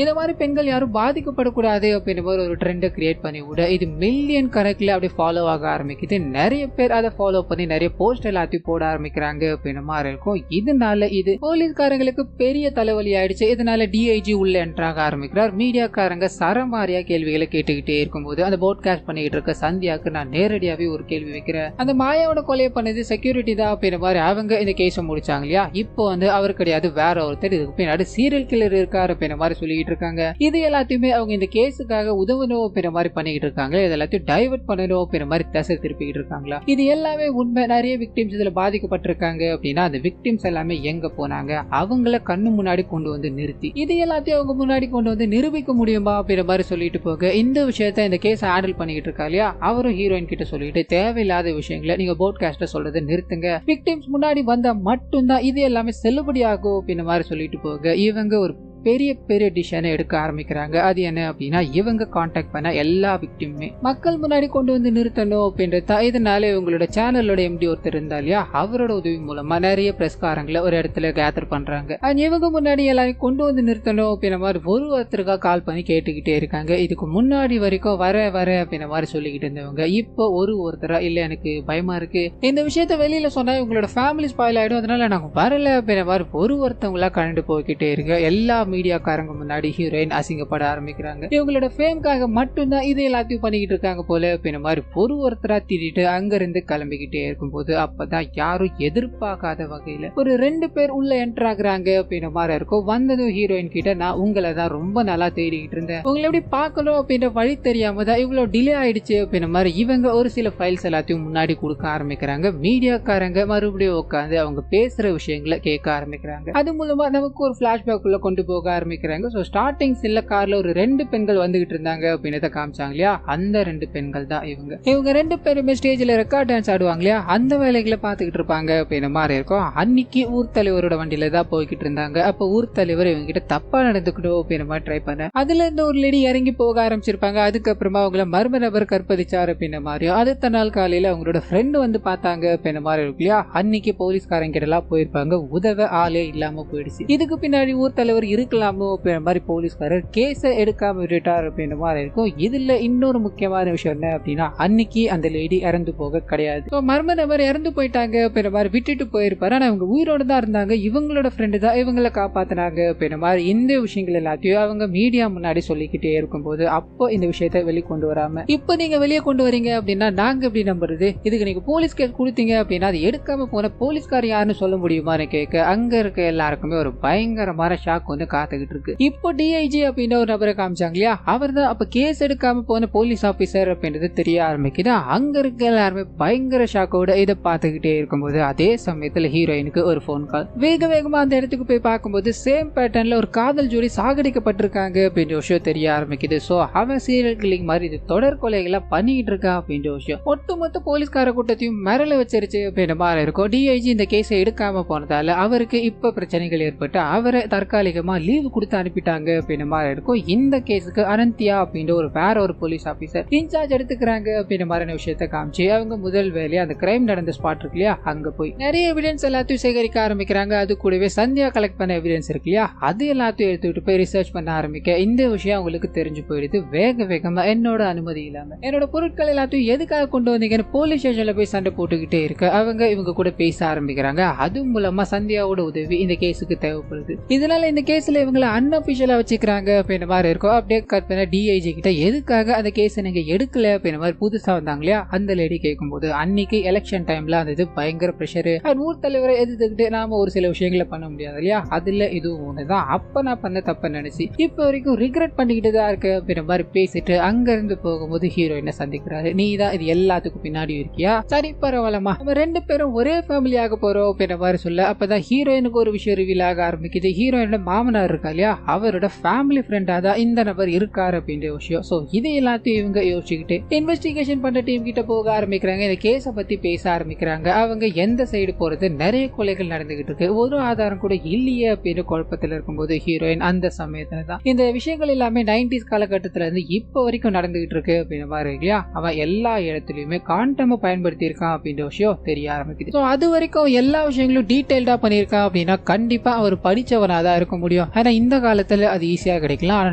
இந்த மாதிரி பெண்கள் யாரும் பாதிக்கப்படக்கூடாது அப்படின்ற மாதிரி ஒரு ட்ரெண்டை கிரியேட் பண்ணி விட இது மில்லியன் கணக்குல அப்படி ஃபாலோ ஆக ஆரம்பிக்குது. நிறைய பேர் அதை ஃபாலோ பண்ணி நிறைய போஸ்ட் எல்லாத்தையும் போட ஆரம்பிக்கிறாங்க அப்படின்ற மாதிரி இருக்கும். இதனால இது போலீஸ்காரங்களுக்கு பெரிய தலைவலி ஆயிடுச்சு. இதனால டிஐஜி உள்ள என்ட்ராக ஆரம்பிக்கிறார். மீடியாக்காரங்க சரமாரியா கேள்விகளை கேட்டுக்கிட்டே இருக்கும்போது அந்த போட்காஸ்ட் பண்ணிக்கிட்டு இருக்க சந்தியாக்கு நான் நேரடியாவே ஒரு கேள்வி வைக்கிறேன், அந்த மாயாவோட கொலையை பண்ணது செக்யூரிட்டி தான் அப்படின்ற மாதிரி அவங்க இந்த கேஸை முடிச்சாங்க இல்லையா, இப்போ வந்து அவர் கிடையாது வேற ஒருத்தர் இதுக்கு பின்னாடி சீரியல் கில்லர் இருக்காரு அப்படின்ற மாதிரி சொல்லிட்டு இருக்காங்க. இது எல்லாத்தையுமே அவங்க இந்த கேஸுக்காக உதவணும் அப்படின்ற மாதிரி பண்ணிக்கிட்டு இருக்காங்க, இது எல்லாத்தையும் டைவர்ட் பண்ணணும் அப்படின்ற மாதிரி தசை திருப்பிக்கிட்டு இருக்காங்களா. இது எல்லாமே உண்மை, நிறைய விக்டிம்ஸ் இதுல பாதிக்கப்பட்டிருக்காங்க அப்படின்னா அந்த விக்டிம்ஸ் எல்லாமே எங்க போனாங்க, அவங்கள கண்ணு முன்னாடி கொண்டு வந்து நிறுத்தி இது எல்லாத்தையும் அவங்க முன்னாடி கொண்டு வந்து நிரூபிக்க முடியுமா அப்படின்ற மாதிரி சொல்லிட்டு போக இந்த விஷயத்த இந்த கேஸ் ஹேண்டில் பண்ணிக்கிட்டு இருக்கா இல்லையா, அவரும் ஹீரோயின் கிட்ட சொல்லிட்டு தேவையில்லாத விஷயங்களை நீங்க போட்காஸ்ட்ல சொல்றதை நிறுத்துங்க, விக்டிம்ஸ் முன்னாடி வந்தா மட்டும்தான் இது எல்லாமே செல்லுபடி ஆகும் அப்படின்ற மாதிரி சொல்லிட்டு போக இவங்க ஒரு பெரிய பெரிய டிசிஷனை எடுக்க ஆரம்பிக்கிறாங்க. அது என்ன அப்படின்னா இவங்க கான்டாக்ட் பண்ண எல்லா விக்டிமுமே மக்கள் முன்னாடி கொண்டு வந்து நிறுத்தணும் அப்படின்றத. இதனால இவங்களோட சேனலோட எம்டி ஒருத்தர் இருந்தா இல்லையா, அவரோட உதவி மூலமா நிறைய பிரஸ்காரங்களை ஒரு இடத்துல கேதர் பண்றாங்க. இவங்க முன்னாடி எல்லாரையும் கொண்டு வந்து நிறுத்தணும் அப்படின்ற மாதிரி ஒருத்தருக்கா கால் பண்ணி கேட்டுக்கிட்டே இருக்காங்க. இதுக்கு முன்னாடி வரைக்கும் வர அப்படின்ற மாதிரி சொல்லிக்கிட்டு இருந்தவங்க இப்போ ஒருத்தரா இல்ல எனக்கு பயமா இருக்கு, இந்த விஷயத்த வெளியில சொன்னா இவங்களோட ஃபேமிலி ஸ்பாயில் ஆயிடும், அதனால நாங்க வரல அப்படின்ற மாதிரி ஒருத்தவங்களா கண்டு போய்கிட்டே இருக்கு. எல்லா மீடியாக்காரங்க முன்னாடி ஹீரோயின் அசிங்கப்பட ஆரம்பிக்கிறாங்க. இவங்களோட ஃபேம்காக மட்டும்தான் இது எல்லாத்தையும் பண்ணிக்கிட்டு இருக்காங்க போல அப்படின்ற மாதிரி ஒருத்தரா திட்டிட்டு அங்க இருந்து கிளம்பிக்கிட்டே இருக்கும்போது அப்பதான் யாரும் எதிர்பார்க்காத வகையில ஒரு 2 பேர் உள்ள என்டர் ஆகுறாங்க அப்படின்ற மாதிரி இருக்கும். வந்ததும் ஹீரோயின் கிட்ட நான் உங்களை தான் ரொம்ப நல்லா தேடிக்கிட்டு இருந்தேன், உங்களை எப்படி பார்க்கணும் அப்படின்ற வழி தெரியாம தான் இவ்வளவு டிலே ஆயிடுச்சு அப்படின்ற மாதிரி இவங்க ஒரு சில ஃபைல்ஸ் எல்லாத்தையும் முன்னாடி கொடுக்க ஆரம்பிக்கிறாங்க. மீடியாக்காரங்க மறுபடியும் உட்காந்து அவங்க பேசுற விஷயங்களை கேட்க ஆரம்பிக்கிறாங்க. அது மூலமா நமக்கு ஒரு பிளாஷ்பேக் உள்ள கொண்டு போக ஆரம்பிக்கிறாங்க. ஸோ ஸ்டார்டிங் சில கார்ல ஒரு 2 பெண்கள் வந்துகிட்டு இருந்தாங்க அப்படின்றத காமிச்சாங்க இல்லையா, அந்த 2 பெண்கள் தான் இவங்க 2 பேருமே ஸ்டேஜ்ல ரெக்கார்ட் டான்ஸ் ஆடுவாங்க இல்லையா, அந்த வேலைகளை பார்த்துக்கிட்டு இருப்பாங்க அப்படின்ற மாதிரி இருக்கும். அன்னைக்கு ஊர் தலைவரோட வண்டியில தான் போய்கிட்டு இருந்தாங்க. அப்ப ஊர் தலைவர் இவங்க கிட்ட தப்பா நடந்துக்கணும் அப்படின்ற மாதிரி ட்ரை பண்ண அதுல இருந்து ஒரு லேடி இறங்கி போக ஆரம்பிச்சிருப்பாங்க. அதுக்கப்புறமா அவங்கள மர்ம நபர் கற்பதிச்சார் அப்படின்ற மாதிரியும் அடுத்த நாள் காலையில அவங்களோட ஃப்ரெண்டு வந்து பார்த்தாங்க அப்படின்ற மாதிரி இருக்கு இல்லையா. அன்னைக்கு போலீஸ்காரங்க கிட்ட எல்லாம் போயிருப்பாங்க, உதவ ஆளே இல்லாம போயிடுச்சு. இதுக்கு பின்னாடி ஊர் தலைவர் இருக்கலாமோ அப்படின்ற மாதிரி போலீஸ்காரர் கேஸ எடுக்காம விட்டுட்டார் அப்படின்ற மாதிரி இருக்கும். இதுல இன்னொரு முக்கியமான விஷயம் என்ன அப்படின்னா அன்னைக்கு அந்த லேடி இறந்து போக கிடையாது. மர்ம நபர் இறந்து போயிட்டாங்க அப்படின்ற மாதிரி விட்டுட்டு போயிருப்பாரு. ஆனா அவங்க உயிரோட தான் இருந்தாங்க, இவங்களோட ஃப்ரெண்டு தான் இவங்களை காப்பாத்தினாங்க அப்படின்ற மாதிரி இந்த விஷயங்கள் எல்லாத்தையும் அவங்க மீடியா முன்னாடி சொல்லிக்கிட்டே இருக்கும்போது அப்போ இந்த விஷயத்தை வெளிக்கொண்டு வராம இப்போ நீங்க வெளியே கொண்டு வரீங்க அப்படின்னா நாங்க எப்படி நம்புறது, இதுக்கு நீங்க போலீஸ் கேஸ் கொடுத்தீங்க அப்படின்னா அது எடுக்காம போன போலீஸ்கார் யாருன்னு சொல்ல முடியுமான்னு கேட்க அங்க இருக்க எல்லாருக்குமே ஒரு பயங்கரமான ஷாக் வந்து காத்துக்கிட்டு இருக்கு. இப்போ டிஐஜி அப்படின்ற ஒரு நபரை காமிச்சாங்க இல்லையா, அவர் தான் அப்ப கேஸ் எடுக்காம போன போலீஸ் ஆபீசர் அப்படின்றது தெரிய ஆரம்பிக்குது. அங்க இருக்க எல்லாருமே பயங்கர ஷாக்கோட இதை பார்த்துக்கிட்டே இருக்கும்போது அதே சமயத்துல ஹீரோயினுக்கு ஒரு போன் கால். வேகமா அந்த இடத்துக்கு போய் பார்க்கும்போது சேம் பேட்டர்ன்ல ஒரு காதல் ஜோடி சாகடிக்கப்பட்டிருக்காங்க அப்படின்ற விஷயம் தெரிய ஆரம்பிக்குது. சோ அவன் சீரியல் கில்லிங் மாதிரி இது தொடர் கொலைகளை பண்ணிட்டு இருக்கா அப்படின்ற விஷயம் ஒட்டுமொத்த போலீஸ்கார கூட்டத்தையும் மிரள வச்சிருச்சு அப்படின்ற மாதிரி இருக்கும். டிஐஜி இந்த கேஸை எடுக்காம போனதால அவருக்கு இப்ப பிரச்சனைகள் ஏற்பட்டு அவரை தற்காலிகமா லீவ் கொடுத்து அனுப்பிட்டாங்க அப்படின்ற மாதிரி இருக்கும். இந்த கேஸுக்கு அனந்தியா அப்படின்ற வேற ஒரு போலீஸ் ஆபீசர் இன்சார்ஜ் எடுத்துக்கிறாங்க அப்படின்ற மாதிரி விஷயத்த காமிச்சு அவங்க முதல் வேலையை அந்த கிரைம் நடந்த ஸ்பாட் இருக்கு இல்லையா, அங்க போய் நிறைய எவிடன்ஸ் எல்லாத்தையும் சேகரிக்க ஆரம்பிக்கிறாங்க. அது கூடவே சந்தியா கலெக்ட் பண்ண எவிடன்ஸ் இருக்கு இல்லையா, அது எல்லாத்தையும் எடுத்துக்கிட்டு போய் ரிசர்ச் பண்ண ஆரம்பிக்க இந்த விஷயம் அவங்களுக்கு தெரிஞ்சு போயிடுது. வேகமா என்னோட அனுமதி இல்லாம என்னோட பொருட்கள் எல்லாத்தையும் எதுக்காக கொண்டு வந்தீங்கன்னு போலீஸ் ஸ்டேஷன்ல போய் சண்டை போட்டுக்கிட்டே இருக்க அவங்க இவங்க கூட பேச ஆரம்பிக்கிறாங்க. அது மூலமா சந்தியாவோட உதவி இந்த கேஸுக்கு தேவைப்படுது. இதனால இந்த கேஸ்ல இவங்களை அன்அபிஷியலா வச்சுக்கிறாங்க அப்படின்ற மாதிரி இருக்கும். அப்படியே கட் பண்ண டிஐஜி கிட்ட எதுக்காக அந்த கேஸ் நீங்க எடுக்கல அப்படின்ற மாதிரி புதுசா வந்தாங்க இல்லையா, அந்த லேடி கேட்கும்போது அன்னைக்கு எலெக்ஷன் டைம்ல அந்த இது பயங்கர பிரஷர், ஊர் தலைவரை எதிர்த்துக்கிட்டு நாம ஒரு சில விஷயங்களை பண்ண முடியாது இல்லையா, அதுல இதுவும் ஒண்ணுதான். அப்ப நான் பண்ண தப்ப நினைச்சு இப்ப வரைக்கும் ரிக்ரெட் பண்ணிக்கிட்டு தான் இருக்கு அப்படின்ற மாதிரி பேசிட்டு அங்க இருந்து போகும்போது ஹீரோயினை சந்திக்கிறாரு. நீ தான் இது எல்லாத்துக்கும் பின்னாடி இருக்கியா, சரி பரவாயில்லமா, நம்ம 2 பேரும் ஒரே ஃபேமிலியாக போறோம் அப்படின்ற மாதிரி சொல்ல அப்பதான் ஹீரோயினுக்கு ஒரு விஷயம் ரிவீல் ஆக ஆரம்பிக்குது. ஹீரோயினோட மாமனார் இருக்கா இல்லையா, அவரோட ஃபேமிலி ஃப்ரெண்டா தான் இந்த நபர் இருக்காரு அப்படின்ற விஷயம். சோ இது எல்லாத்தையும் இவங்க யோசிச்சுக்கிட்டு இன்வெஸ்டிகேஷன் பண்ற டீம் கிட்ட போக ஆரம்பிக்கிறாங்க. இந்த கேஸை பத்தி பேச ஆரம்பிக்கிறாங்க. அவங்க எந்த சைடு போறது, நிறைய கொலைகள் நடந்துகிட்டு இருக்கு, ஒரு ஆதாரம் கூட இல்லையே அப்படின்னு குழப்பத்தில் இருக்கும்போது ஹீரோயின் அந்த சமயத்துல தான் இந்த விஷயங்கள் எல்லாமே 90s காலகட்டத்துல இருந்து இப்ப வரைக்கும் நடந்துகிட்டு இருக்கு அப்படின்ற மாதிரி இல்லையா, அவன் எல்லா இடத்துலயுமே காண்டம் பயன்படுத்தி இருக்கான் அப்படின்ற விஷயம் தெரிய ஆரம்பிக்குது. சோ அது வரைக்கும் எல்லா விஷயங்களும் டீடைல்டா பண்ணிருக்கான் அப்படின்னா கண்டிப்பா அவர் படிச்சவனா தான் இருக்க முடியும். ஆனா இந்த காலத்துல அது ஈஸியா கிடைக்கலாம். ஆனா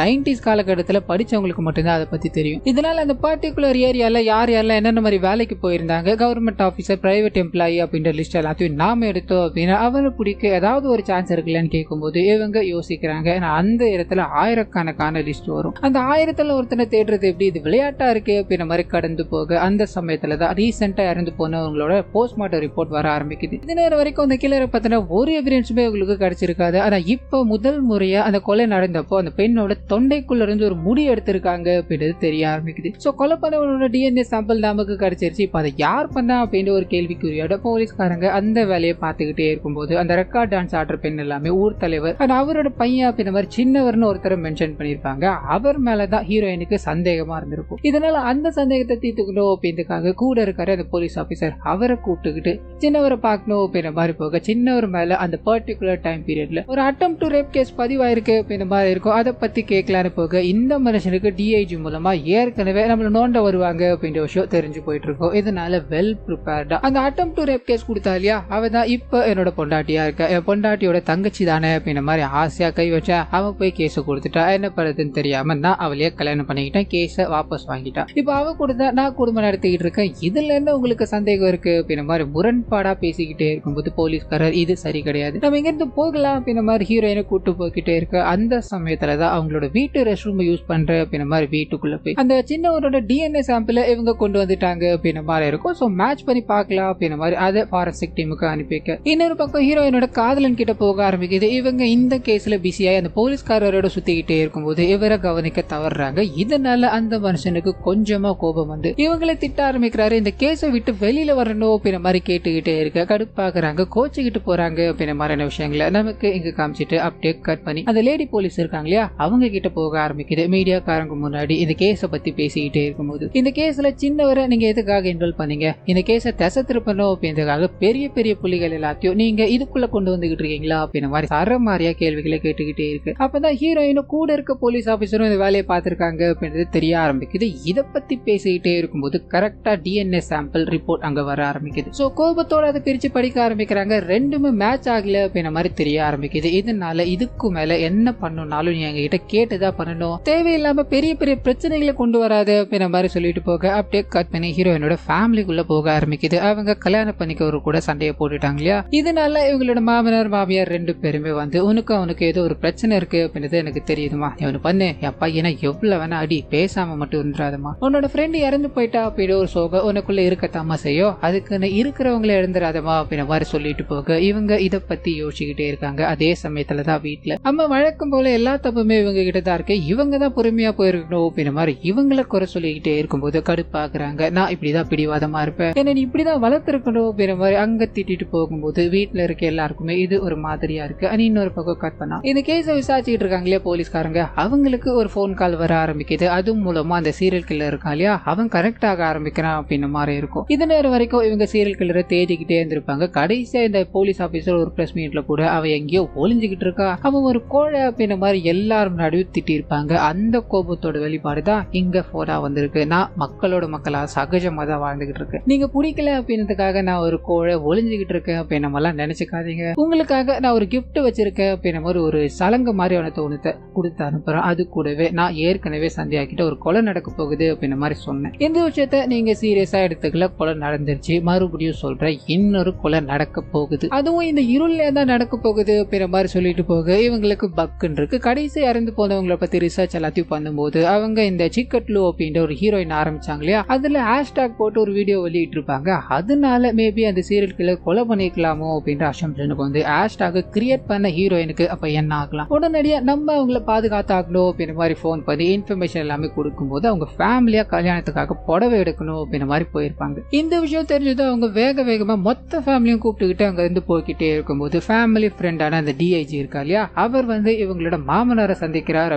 90s காலகட்டத்துல படிச்சவங்களுக்கு மட்டும்தான் அதை பத்தி தெரியும். இதனால அந்த பர்டிகுலர் ஏரியால யார் யாரெல்லாம் என்னென்ன மாதிரி வேலைக்கு போயிருந்தாங்க, கவர்மெண்ட் ஆபீசர், பிரைவேட் எம்ப்ளாயி அப்படின்ற லிஸ்ட் எல்லாத்தையும் நாம எடுத்தோம் அப்படின்னா அவரை பிடிக்க ஏதாவது ஒரு சான்ஸ் இருக்குல்லன்னு கேட்கும்போது இவங்க யோசிக்கிறாங்க. அந்த இடத்துல ஆயிரக்கணக்கான லிஸ்ட் வரும். அந்த 1000ல ஒருத்தனை தேடுறது எப்படி, இது விளையாட்டா இருக்கு அப்படின்ற மாதிரி கடந்து போக அந்த சமயத்துல தான் ரீசெண்டா இறந்து போனவங்களோட போஸ்ட்மார்ட்டம் ரிப்போர்ட் வர ஆரம்பிக்குது. இந்த நேரம் வரைக்கும் அந்த கிளரை பத்தின ஒரு எவிடன்ஸுமே உங்களுக்கு கிடைச்சிருக்காது. ஆனா இப்ப முதல் முறையா அந்த கொலை நடந்தப்போ அந்த பெண்ணோட தொண்டைக்குள்ள இருந்து ஒரு முடி எடுத்திருக்காங்க அப்படின்றது தெரிய ஆரம்பிக்குது. சோ கொலை பண்ணவனோட டிஎன்ஏ சாம்பிள் நமக்கு கிடைச்சிருச்சு. இப்ப அதை யார் பண்ணா அப்படின்ற ஒரு கேள்விக்குறியோட போலீஸ்காரங்க அந்த வேலையை பார்த்துக்கிட்டே இருக்கும்போது அந்த ரெக்கார்ட் டான்ஸ் ஆடுற பெண் எல்லாமே ஊர் தலைவர் அவரோட பையன் அப்படின்ற மாதிரி சின்னவர்னு ஒருத்தரை மென்ஷன் பண்ணிருப்பாங்க. அவர் மேலதான் ஹீரோயினுக்கு சந்தேகமா இருந்திருக்கும். இதனால அந்த சந்தேகத்தை தீர்த்துக்கணும் அப்படின்றதுக்காக கூட இருக்காரு அந்த போலீஸ் ஆபீசர், அவரை கூப்பிட்டுக்கிட்டு சின்னவரை பார்க்கணும் அப்படின்ற மாதிரி போக சின்னவர் மேல அந்த பர்டிகுலர் டைம் பீரியட்ல ஒரு அட்டெம்ப்ட் டு ரேப் கேஸ் பதிவாயிருக்கு அப்படின்ற மாதிரி இருக்கும். அதை பத்தி கேட்கலான்னு போக இந்த மனுஷனுக்கு டிஐஜி மூலமா ஏற்கனவே நம்மள நோண்ட வருவாங்க அப்படின்ற விஷயம் தெரிஞ்சு போயிட்டு இருக்கும். இதனால வெல் ப்ரிப்பேர்டா அந்த அட்டெம்ப்ட் டு ரேப் கேஸ் கொடுத்தா இல்லையா, அவதான் இப்ப என்னோட பொண்டாட்டியா இருக்க, என் பொண்டாட்டியோட தங்கச்சி தானே அப்படின்ற மாதிரி ஆசையா கை வச்சா அவன் போய் கேஸ கொடுத்துட்டா. என்ன பண்றதுன்னு தெரியாம நான் அவளையே கல்யாணம் பண்ணிக்கிட்டேன், கேஸ வாபஸ் வாங்கிட்டா. இப்ப அவ கொடுத்தா நான் குடும்பம் நடத்திக்கிட்டு இருக்கேன், இதுல இருந்து உங்களுக்கு சந்தேகம் இருக்கு அப்படின்ற மாதிரி முரண்பாடா பேசிக்கிட்டே இருக்கும்போது போலீஸ்காரர் இது சரி கிடையாது, நம்ம இங்க இருந்து போகலாம் அப்படின்ற மாதிரி ஹீரோயினை கூட்டு போய்கிட்டே இருக்கு. அந்த சமயத்துலதான் அவங்களோட வீட்டு ரெஸ்ட் ரூம் யூஸ் பண்ற அப்படின்ற மாதிரி வீட்டுக்குள்ள போய் அந்த சின்னவரோட டிஎன்ஏ சாம்பிள் இவங்க கொண்டு வந்துட்டாங்க அப்படின்ற மாதிரி இருக்கும். சோ மேட்ச் பண்ணி பார்க்கலாம் அப்படின்ற மாதிரி அதை ஃபாரன்சிக் டீமுக்கு அனுப்பி வைக்க, இன்னொரு பக்கம் ஹீரோயினோட காதலன் கிட்ட போக ஆரம்பிக்குது. இவங்க இந்த கேஸ்ல பிஸியாய் அந்த போலீஸ்காரரோட சுத்திக்கிட்டே இருக்கும்போது இவரை கவனிக்க தவறுறாங்க. இதனால அந்த மனுஷனுக்கு கொஞ்சமா கோபம் வந்து இவங்களை திட்ட ஆரம்பிக்கிறாரு. இந்த கேஸை விட்டு வெளியில வரணும் அப்படின்ற மாதிரி கேட்டுக்கிட்டே இருக்க கடுப்பாக்குறாங்க, கோச்சுக்கிட்டு போறாங்க அப்படின்ற மாதிரியான விஷயங்களை நமக்கு இங்க காமிச்சிட்டு அப்படியே கட் பண்ணி அந்த லேடி போலீஸ் இருக்காங்க இல்லையா அவங்க கிட்ட போக ஆரம்பிக்குது. மீடியாக்காரங்க முன்னாடி இந்த கேஸை பத்தி பேசிக்கிட்டே இருக்கும்போது, இந்த கேஸ்ல சின்னவரை நீங்க எதுக்காக இன்வால்வ் பண்ணீங்க, இந்த கேஸை திசை திருப்பணும் அப்படின்றதுக்காக பெரிய பெரிய புள்ளிகள் எல்லாத்தையும் நீங்க இதுக்குள்ள கொண்டு வந்துகிட்டு இருக்கீங்களா அப்படின்ற மாதிரி சரமாரியா கேள்விகளை கேட்டுக்கிட்டே இருக்கு. அப்பதான் ஹீரோயினும் கூட இருக்க போலீஸ் ஆபீசரும் இந்த வேலையை பார்த்திருக்காங்க அப்படின்றது தெரிய ஆரம்பிக்குது. இதை பத்தி பேசிக்கிட்டே இருக்கும்போது கரெக்டா டிஎன்ஏ சாம்பிள் ரிப்போர்ட் அங்க வர ஆரம்பிக்குது. சோ கோபத்தோட அதை பிரிச்சு படிக்க ஆரம்பிக்கிறாங்க. ரெண்டுமே மேட்ச் ஆகல அப்படின்ற மாதிரி தெரிய ஆரம்பிக்குது. இதனால இதுக்கு மேல என்ன பண்ணணும்னாலும் நீ எங்ககிட்ட கேட்டுதான் பண்ணணும், தேவையில்லாம பெரிய பெரிய பிரச்சனைகளை கொண்டு வராது அப்படின்ற மாதிரி சொல்லிட்டு போக அப்படியே கட் பண்ணி ஹீரோயினோட ஃபேமிலிக்குள்ள போக ஆரம்பிக்குது. அவங்க கல்யாணம் பண்ணிக்க கூட சண்டையை போட்டுட்டாங்க இல்லையா. இதனால இவங்களோட மாமனார் மாமியார் ரெண்டு பேருமே வந்து உனக்கு ஏதோ ஒரு பிரச்சனை இருக்கு அப்படின்றது எனக்கு தெரியுதுமா, இவனு பண்ணு என் பையனை எவ்வளவு வேணா அடி, பேசாம மட்டும் இருந்துடாதமா, உன்னோட ஃப்ரெண்டு இறந்து போயிட்டா அப்படி ஒரு சோக உனக்குள்ள இருக்கத்தாமா செய்யும், அதுக்குன்னு இருக்கிறவங்களை இழந்துடாதமா அப்படின்ற மாதிரி சொல்லிட்டு போக இவங்க இதை பத்தி யோசிச்சுக்கிட்டே இருக்காங்க. அதே சமயத்துலதான் வீட்டுல அம்மா வழக்கம் போல எல்லா தப்புமே இவங்க கிட்ட தான் இருக்கு, இவங்க தான் பொறுமையா போயிருக்கணும் அப்படின்ற மாதிரி இவங்களை குறை சொல்லிக்கிட்டே இருக்கும்போது கடுப்பாக்குறாங்க. நான் இப்படிதான் பிடிவாதமா இருப்பேன், என்ன நீ இப்படிதான் வளர்த்திருக்கணும் அப்படின்ற மாதிரி அங்க திட்டிட்டு போகும்போது வீட்டுல இருக்க எல்லாருக்குமே இது ஒரு மாதிரியா இருக்கு. இன்னொரு பக்கம் கட் பண்ணா இந்த கேஸை விசாரிச்சுட்டு இருக்காங்களே போலீஸ்காரங்க, அவங்களுக்கு ஒரு போன் கால் வர ஆரம்பிக்குது. அது மூலமா அந்த சீரியல் கில்லர் இருக்கான் இல்லையா அவன் கரெக்ட் ஆக ஆரம்பிக்கிறான் அப்படின்ற மாதிரி இருக்கும். இது நேரம் வரைக்கும் இவங்க சீரியல் கில்லரை தேடிக்கிட்டே இருந்திருப்பாங்க. கடைசியா இந்த போலீஸ் ஆபீசர் ஒரு பிரஸ் மீட்ல கூட அவன் எங்கேயோ ஒளிஞ்சுக்கிட்டு இருக்கா, அவன் ஒரு கோழை அப்படின்ற மாதிரி எல்லாரும் நடுவு திட்டி இருப்பாங்க. அந்த கோபத்தோட வெளிப்பாடுதான் இங்க போடா வந்திருக்கு. நான் மக்களோட மக்களா சகஜமா தான் வாழ்ந்துகிட்டு இருக்கேன், நீங்க பிடிக்கல அப்படின்றதுக்காக நான் ஒரு கோழை ஒளிஞ்சுக்கிட்டு இருக்கேன் அப்படின்னு எல்லாம் நினைச்சுக்காதீங்க, உங்களுக்காக நான் ஒரு கிஃப்ட் வச்சிருக்கேன் அப்படின்ற மாதிரி ஒரு சலங்க மாதிரியான தோணத்தை கொடுத்து அனுப்புறேன். அது கூடவே நான் ஏற்கனவே சந்தியாக்கிட்ட ஒரு கொலை நடக்க போகுது அப்படின்ற மாதிரி சொன்னேன். இந்த விஷயத்த நீங்க சீரியஸா எடுத்துக்கல, கொலை நடந்துருச்சு, மறுபடியும் சொல்றேன் இன்னொரு கொலை நடக்க போகுது, அதுவும் இந்த இருளே தான் நடக்க போகுது அப்படின்ற மாதிரி சொல்லிட்டு போக இவங்களுக்கு பக்குன்னு இருக்கு. கடைசி இறந்து போனவங்களை பத்தி ரிசர்ச் எல்லாத்தையும் பண்ணும்போது அவங்க இந்த சிக்கட்லு அப்படின்ற ஒரு ஹீரோயின் ஆரம்பிச்சாங்க இல்லையா, அதுல ஹேஷ்டாக் போட்டு ஒரு வீடியோ வெளியிட்டு இருப்பாங்க. அதனால மேபி அந்த சீரியல் கில்லர் கொலை பண்ணிக்கலாமோ அப்படின்ற அசம்ஷனுக்கு வந்து ஹேஷ்டாக் கிரியேட் பண்ண ஹீரோயினுக்கு அப்ப என்ன ஆகலாம், உடனடியா நம்ம அவங்களை பாதுகாத்தாக்கணும் அப்படின்ற மாதிரி போன் பண்ணி இன்ஃபர்மேஷன் எல்லாமே கொடுக்கும்போது அவங்க ஃபேமிலியா கல்யாணத்துக்காக புடவை எடுக்கணும் அப்படின்ற மாதிரி போயிருப்பாங்க. இந்த விஷயம் தெரிஞ்சது அவங்க வேக வேகமா மொத்த ஃபேமிலியும் கூப்பிட்டுக்கிட்டு அங்க இருந்து போய்கிட்டே இருக்கும்போது ஃபேமிலி ஃப்ரெண்டான அந்த டிஐஜி இருக்கா இல்லையா அவர் வந்து இவங்களோட மாமனாரை சந்திக்கிறார்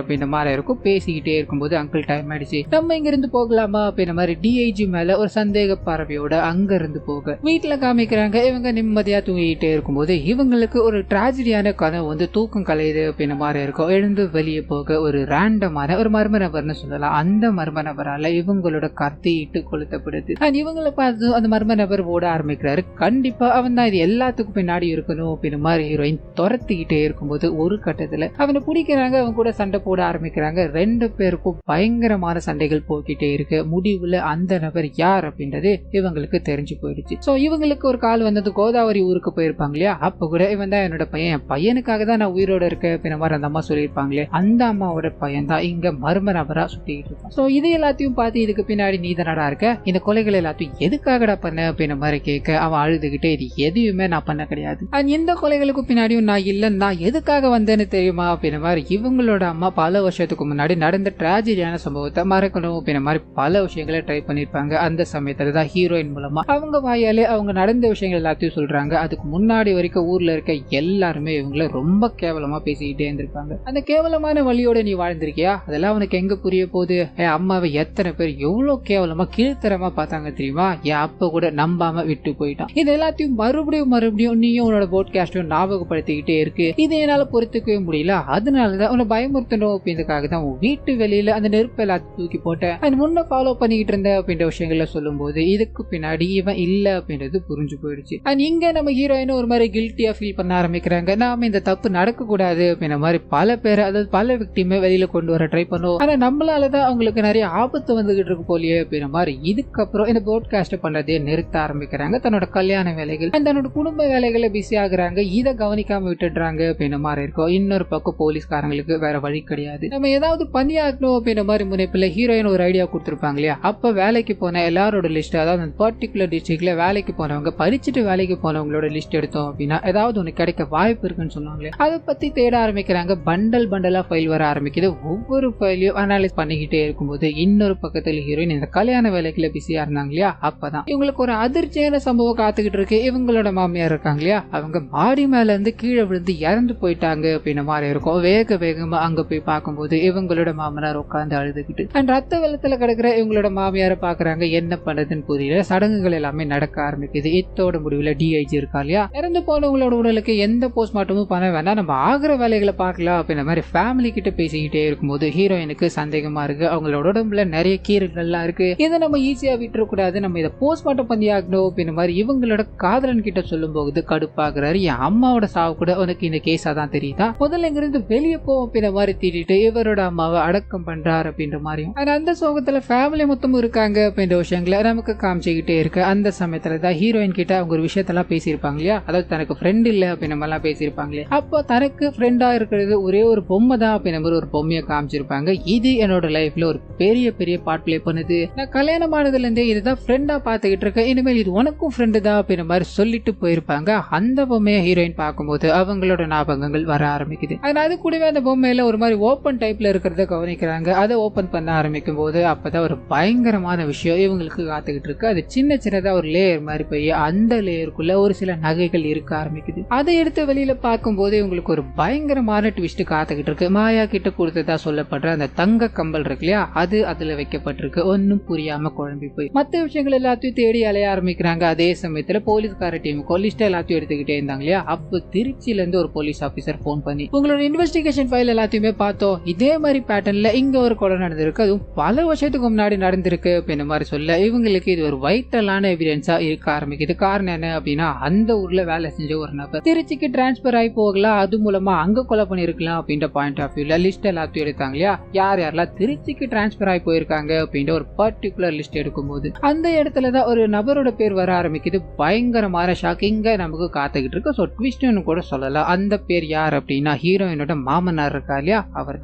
அப்படின்ற மாதிரி இருக்கும். பேசிக்கிட்டே இருக்கும்போது அங்கிள் டைம் ஆயிடுச்சு, நம்ம இங்க இருந்து போகலாமா அப்படின்ற மாதிரி டிஐஜி மேல ஒரு சந்தேக பார்வையோட அங்க இருந்து போக வீட்டுல காமிக்கிறாங்க. இவங்க நிம்மதியா தூங்கிட்டே இருக்கும்போது இவங்களுக்கு ஒரு டிராஜடியான கனவு வந்து தூக்கம் கலையுது அப்படின்ற மாதிரி இருக்கும். எழுந்து வெளியே போக ஒரு ரேண்டமான ஒரு மர்ம நபர்னு சொல்லலாம். அந்த மர்ம நபரால இவங்களோட கத்திட்டு கொளுத்தப்படுது. இவங்களை பார்த்து அந்த மர்ம நபர் ஓட ஆரம்பிக்கிறாரு. கண்டிப்பா அவன் தான் இது எல்லாத்துக்கும் பின்னாடி இருக்கணும் அப்படின்ற மாதிரி ஹீரோயின் துரத்திக்கிட்டே இருக்கும்போது ஒரு கட்டத்துல அவனை பிடிக்கிறாங்க, அவன் கூட சண்டை போட ஆரம்பிக்கிறாங்க. ரெண்டு பேருக்கும் பயங்கரமான சண்டைகள் போய்கிட்டே இருக்கு. முடிவுல அந்த நபர் யார் அப்படின்றது இவங்களுக்கு தெரிஞ்சு போயிடுச்சு. சோ இவங்களுக்கு ஒரு கால் வந்தது, கோதாவரி ஊருக்கு போயிருப்பாங்க இல்லையா, அப்ப கூட இவன் தான் என்னோட பையன், என் பையனுக்காக தான் நான் உயிரோட இருக்கேன் அப்படின்ற மாதிரி அந்த அம்மா சொல்லியிருப்பாங்களே, அந்த அம்மாவோட பையன் தான் இங்க மர்ம நபரா சுத்திக்கிட்டு இருக்கான். சோ இது எல்லாத்தையும் பார்த்து இதுக்கு பின்னாடி நீ தானடா இருக்க, இந்த கொலைகள் எல்லாத்தையும் எதுக்காகடா பண்ண அப்படின்ற மாதிரி கேட்க அவன் அழுதுகிட்டே இது எதுவுமே நான் பண்ண கிடையாது, இந்த கொலைகளுக்கு பின்னாடியும் நான் இல்ல, நான் எதுக்காக வந்தேன்னு தெரியுமா அப்படின்ற மாதிரி இவங்களோட அம்மா பல வருஷத்துக்கு முன்னாடி நடந்த டிராஜடியான சம்பவத்தை மறக்கணும் அப்படின்ற மாதிரி பல விஷயங்களை ட்ரை பண்ணிருப்பாங்க. அந்த சமயத்துல தான் ஹீரோயின் மூலமா அவங்க வாயாலே அவங்க நடந்த விஷயங்கள் எல்லாத்தையும் சொல்றாங்க. அதுக்கு முன்னாடி வரைக்கும் ஊர்ல இருக்க எல்லாருமே இவங்களை ரொம்ப கேவலமா பேசிக்கிட்டே இருந்திருப்பாங்க. அந்த கேவலமான வழியோட நீ வாழ்ந்திருக்கியா, அதெல்லாம் அவனுக்கு எங்க புரிய போகுது, என் அம்மாவை எத்தனை பேர் எவ்வளவு கேவலமா கீழ்த்தரமா பார்த்தாங்க தெரியுமா, என் அப்ப கூட நம்பாம விட்டு போயிட்டான். இது எல்லாத்தையும் மறுபடியும் நீயும் உன்னோட போட்காஸ்டையும் ஞாபகப்படுத்திக்கிட்டே இருக்கு. இது என்னால பொறுத்துக்கவே முடியல, அதனாலதான் உன்னை பயமுறுத்தணும் அப்படின்றதுக்காக தான் உன் வீட்டு வெளியில அந்த நெருப்பு எல்லாத்தையும் தூக்கி போட்டேன், அது முன்ன ஃபாலோ பண்ணிக்கிட்டு இருந்த அப்படின்ற விஷயங்கள சொல்லும் போது இதுக்கு பின்னாடி இவன் இல்ல அப்படின்றது புரிஞ்சு போயிடுச்சு. அண்ட் இங்க நம்ம ஹீரோயின் ஒரு மாதிரி கில்ட்டியா ஃபீல் பண்ண ஆரம்பிக்கிறாங்க. நாம இந்த தப்பு நடக்க கூடாது அப்படின்ற மாதிரி பல பேர், அதாவது பல விக்டிமை வெளியில கொண்டு வர ட்ரை பண்ணுவோம், ஆனா நம்மளாலதான் அவங்களுக்கு நிறைய ஆபத்து வந்துகிட்டு இருக்கு போலியே அப்படின்ற மாதிரி இதுக்கப்புறம் இந்த போட்காஸ்ட் பண்றதே நிறுத்த ஆரம்பிக்கிறாங்க. தன்னோட கல்யாண வேலைகள் தன்னோட குடும்ப வேலைகளை பிஸி ஆகுறாங்க, இதை கவனிக்காம விட்டுடுறாங்க அப்படின்ற மாதிரி இருக்கும். இன்னொரு பக்கம் போலீஸ்காரங்களுக்கு வேற வழி கிடையாது. நம்ம ஏதாவது பண்ணியாகணும் அப்படின்ற மாதிரி முனைப்புல ஹீரோயின் ஒரு ஐடியா கொடுத்துருப்பாங்க இல்லையா. அப்ப வேலைக்கு போன எல்லாரோட லிஸ்ட், அதாவது அந்த பர்டிகுலர் டிஸ்ட்ரிக்ட்ல வேலைக்கு போனவங்க, படிச்சுட்டு வேலைக்கு போனவங்களோட லிஸ்ட் எடுத்தோம் அப்படின்னா ஏதாவது ஒன்று கிடைக்க வாய்ப்பு இருக்குன்னு சொன்னாங்களே. அதை பத்தி தேட ஆரம்பிக்கிறாங்க. பண்டலா ஃபைல் வர ஆரம்பிக்குது. ஒவ்வொரு ஃபைலையும் அனாலிஸ் பண்ணிக்கிட்டே இருக்கும்போது இன்னொரு பக்கத்துல ஹீரோயின் இந்த கல்யாண வேலைக்குள்ள பிஸியா இருந்தாங்க இல்லையா. அப்பதான் இவங்களுக்கு ஒரு அதிர்ச்சியான சம்பவம் காத்துக்கிட்டு இருக்கு. இவங்களோட மாமியார் இருக்காங்க இல்லையா, அவங்க மாடி மேல இருந்து கீழே விழுந்து இறந்து போயிட்டாங்க அப்படின்ற மாதிரி இருக்கும். வேகமா அங்க போய் பார்க்கும்போது இவங்களோட மாமனார் உட்கார்ந்து அழுதுகிட்டு அண்ட் ரத்த வெள்ளத்துல கிடக்குற இவங்களோட மாமியார பாக்குறாங்க. என்ன பண்றதுன்னு புரியல. சடங்குகள் எல்லாமே நடக்க ஆரம்பிக்குது. இத்தோட முடிவுல டிஐஜி இருக்கா இல்லையா, இறந்து போனவங்களோட உடலுக்கு எந்த போஸ்ட்மார்ட்டமும் பண்ண வேண்டாம், நம்ம ஆகிற வேலைகளை பார்க்கலாம் அப்படின்ற மாதிரி ஃபேமிலி கிட்ட பேசிக்கிட்டே இருக்கும்போது ஹீரோயினுக்கு சந்தேகமா இருக்கு. அவங்களோட உடம்புல நிறைய கீரைகள்லாம் இருக்கு, இதை நம்ம ஈஸியா விட்டுற கூடாது, நம்ம இதை போஸ்ட்மார்ட்டம் பண்ணி ஆகணும் அப்படின்ற மாதிரி இவங்களோட காதலன் கிட்ட சொல்லும் போது கடுப்பாகிறாரு. என் அம்மாவோட சாவு கூட உனக்கு இந்த கேஸா தான் தெரியுதா, முதல்ல இங்கிருந்து வெளியே போவோம் அப்படின்ற மாதிரி தீட்டிட்டு இவரோட அம்மாவை அடக்கம் பண்றாரு அப்படின்ற மாதிரியும் அந்த சோகத்துல ஃபேமிலி மொத்தமும் இருக்காங்க அப்படின்ற விஷயங்களை நமக்கு காமிச்சுக்கிட்டே இருக்கு. அந்த சமயத்துல தான் ஹீரோயின் கிட்ட அவங்க ஒரு விஷயத்தெல்லாம் பேசியிருப்பாங்க இல்லையா, அதாவது தனக்கு ஃப்ரெண்ட் இல்ல அப்படின்ற மாதிரிலாம் பேசியிருப்பாங்களே. அப்போ தனக்கு ஃப்ரெண்டா இருக்கிறது ஒரே ஒரு பொம்மை தான் அப்படின்ற மாதிரி ஒரு பொம்மையை காமிச்சிருப்பாங்க. இது என்னோட லைஃப்ல ஒரு பெரிய பார்ட் பிளே பண்ணுது, நான் கல்யாணம் ஆனதுல இருந்தே இதுதான் ஃப்ரெண்டா பாத்துக்கிட்டு இருக்கேன், இனிமேல் இது உனக்கும் ஃப்ரெண்டு தான் அப்படின்ற மாதிரி சொல்லிட்டு போயிருப்பாங்க. அந்த பொம்மையை ஹீரோயின் பார்க்கும்போது அவங்களோட ஞாபகங்கள் வர ஆரம்பிக்குது. அது கூடவே அந்த பொம்மையில ஒரு மாதிரி ஓப்பன் டைப்ல இருக்கிறத கவனிக்கிறாங்க. அதை ஓபன் பண்ண ஆரம்பிக்கும் போது அப்பதான் ஒரு பயங்கரமான விஷயம் இவங்களுக்கு காத்துக்கிட்டு இருக்கு. அது சின்னதா ஒரு லேயர் மாதிரி போய் அந்த லேயருக்குள்ள ஒரு சில நகைகள் இருக்க ஆரம்பிக்குது. அதை எடுத்து வெளியில பார்க்கும்போது இவங்களுக்கு ஒரு பயங்கரமான ட்விஸ்ட் காத்துக்கிட்டு இருக்கு. மாயா கிட்ட கொடுத்ததா சொல்லப்படுற அந்த தங்க கம்பல் இருக்கு இல்லையா, அது அதுல வைக்கப்பட்டிருக்கு. ஒன்னும் புரியாம குழம்பி போய் மற்ற விஷயங்கள் எல்லாத்தையும் தேடி அலைய ஆரம்பிக்கிறாங்க. அதே சமயத்துல போலீஸ்கார டீமுக்கு லிஸ்ட் எல்லாத்தையும் எடுத்துக்கிட்டே இருந்தாங்க இல்லையா. அப்போ திருச்சியில இருந்து ஒரு போலீஸ் ஆபீசர் போன் பண்ணி உங்களோட இன்வெஸ்டிகேஷன் ஃபைல் எல்லாத்தையுமே பார்த்தோம், இதே மாதிரி பேட்டர்ன்ல இங்க ஒரு கொலை நடந்திருக்கு, அதுவும் பல வருஷத்துக்கு முன்னாடி நடந்திருக்கு அப்படின்ற மாதிரி சொல்ல இவங்களுக்கு இது ஒரு வைட்டலான எவிடன்ஸா இருக்க ஆரம்பிக்குது. காரணம் என்ன அப்படின்னா, அந்த ஊர்ல வேலை செஞ்ச ஒரு நபர் திருச்சிக்கு டிரான்ஸ்பர் ஆகி போகலாம், அது மூலமா அங்க கொலை பண்ணிருக்கலாம் அப்படின்ற பாயிண்ட் ஆஃப் வியூல லிஸ்ட் எல்லாத்தையும் எடுத்தாங்க இல்லையா. யாரெல்லாம் திருச்சிக்கு டிரான்ஸ்பர் ஆகி போயிருக்காங்க அப்படின்ற ஒரு பர்டிகுலர் லிஸ்ட் எடுக்கும்போது அந்த இடத்துலதான் ஒரு நபரோட பேர் வர ஆரம்பிக்குது. பயங்கரமான ஷாக்கிங்க நமக்கு காத்துக்கிட்டு இருக்கு. ஸோ ட்விஸ்ட்னு கூட சொல்லலாம். அந்த பேர் யார் அப்படின்னா ஹீரோயினோட மாமனார் இருக்கா இல்லையா, அவர்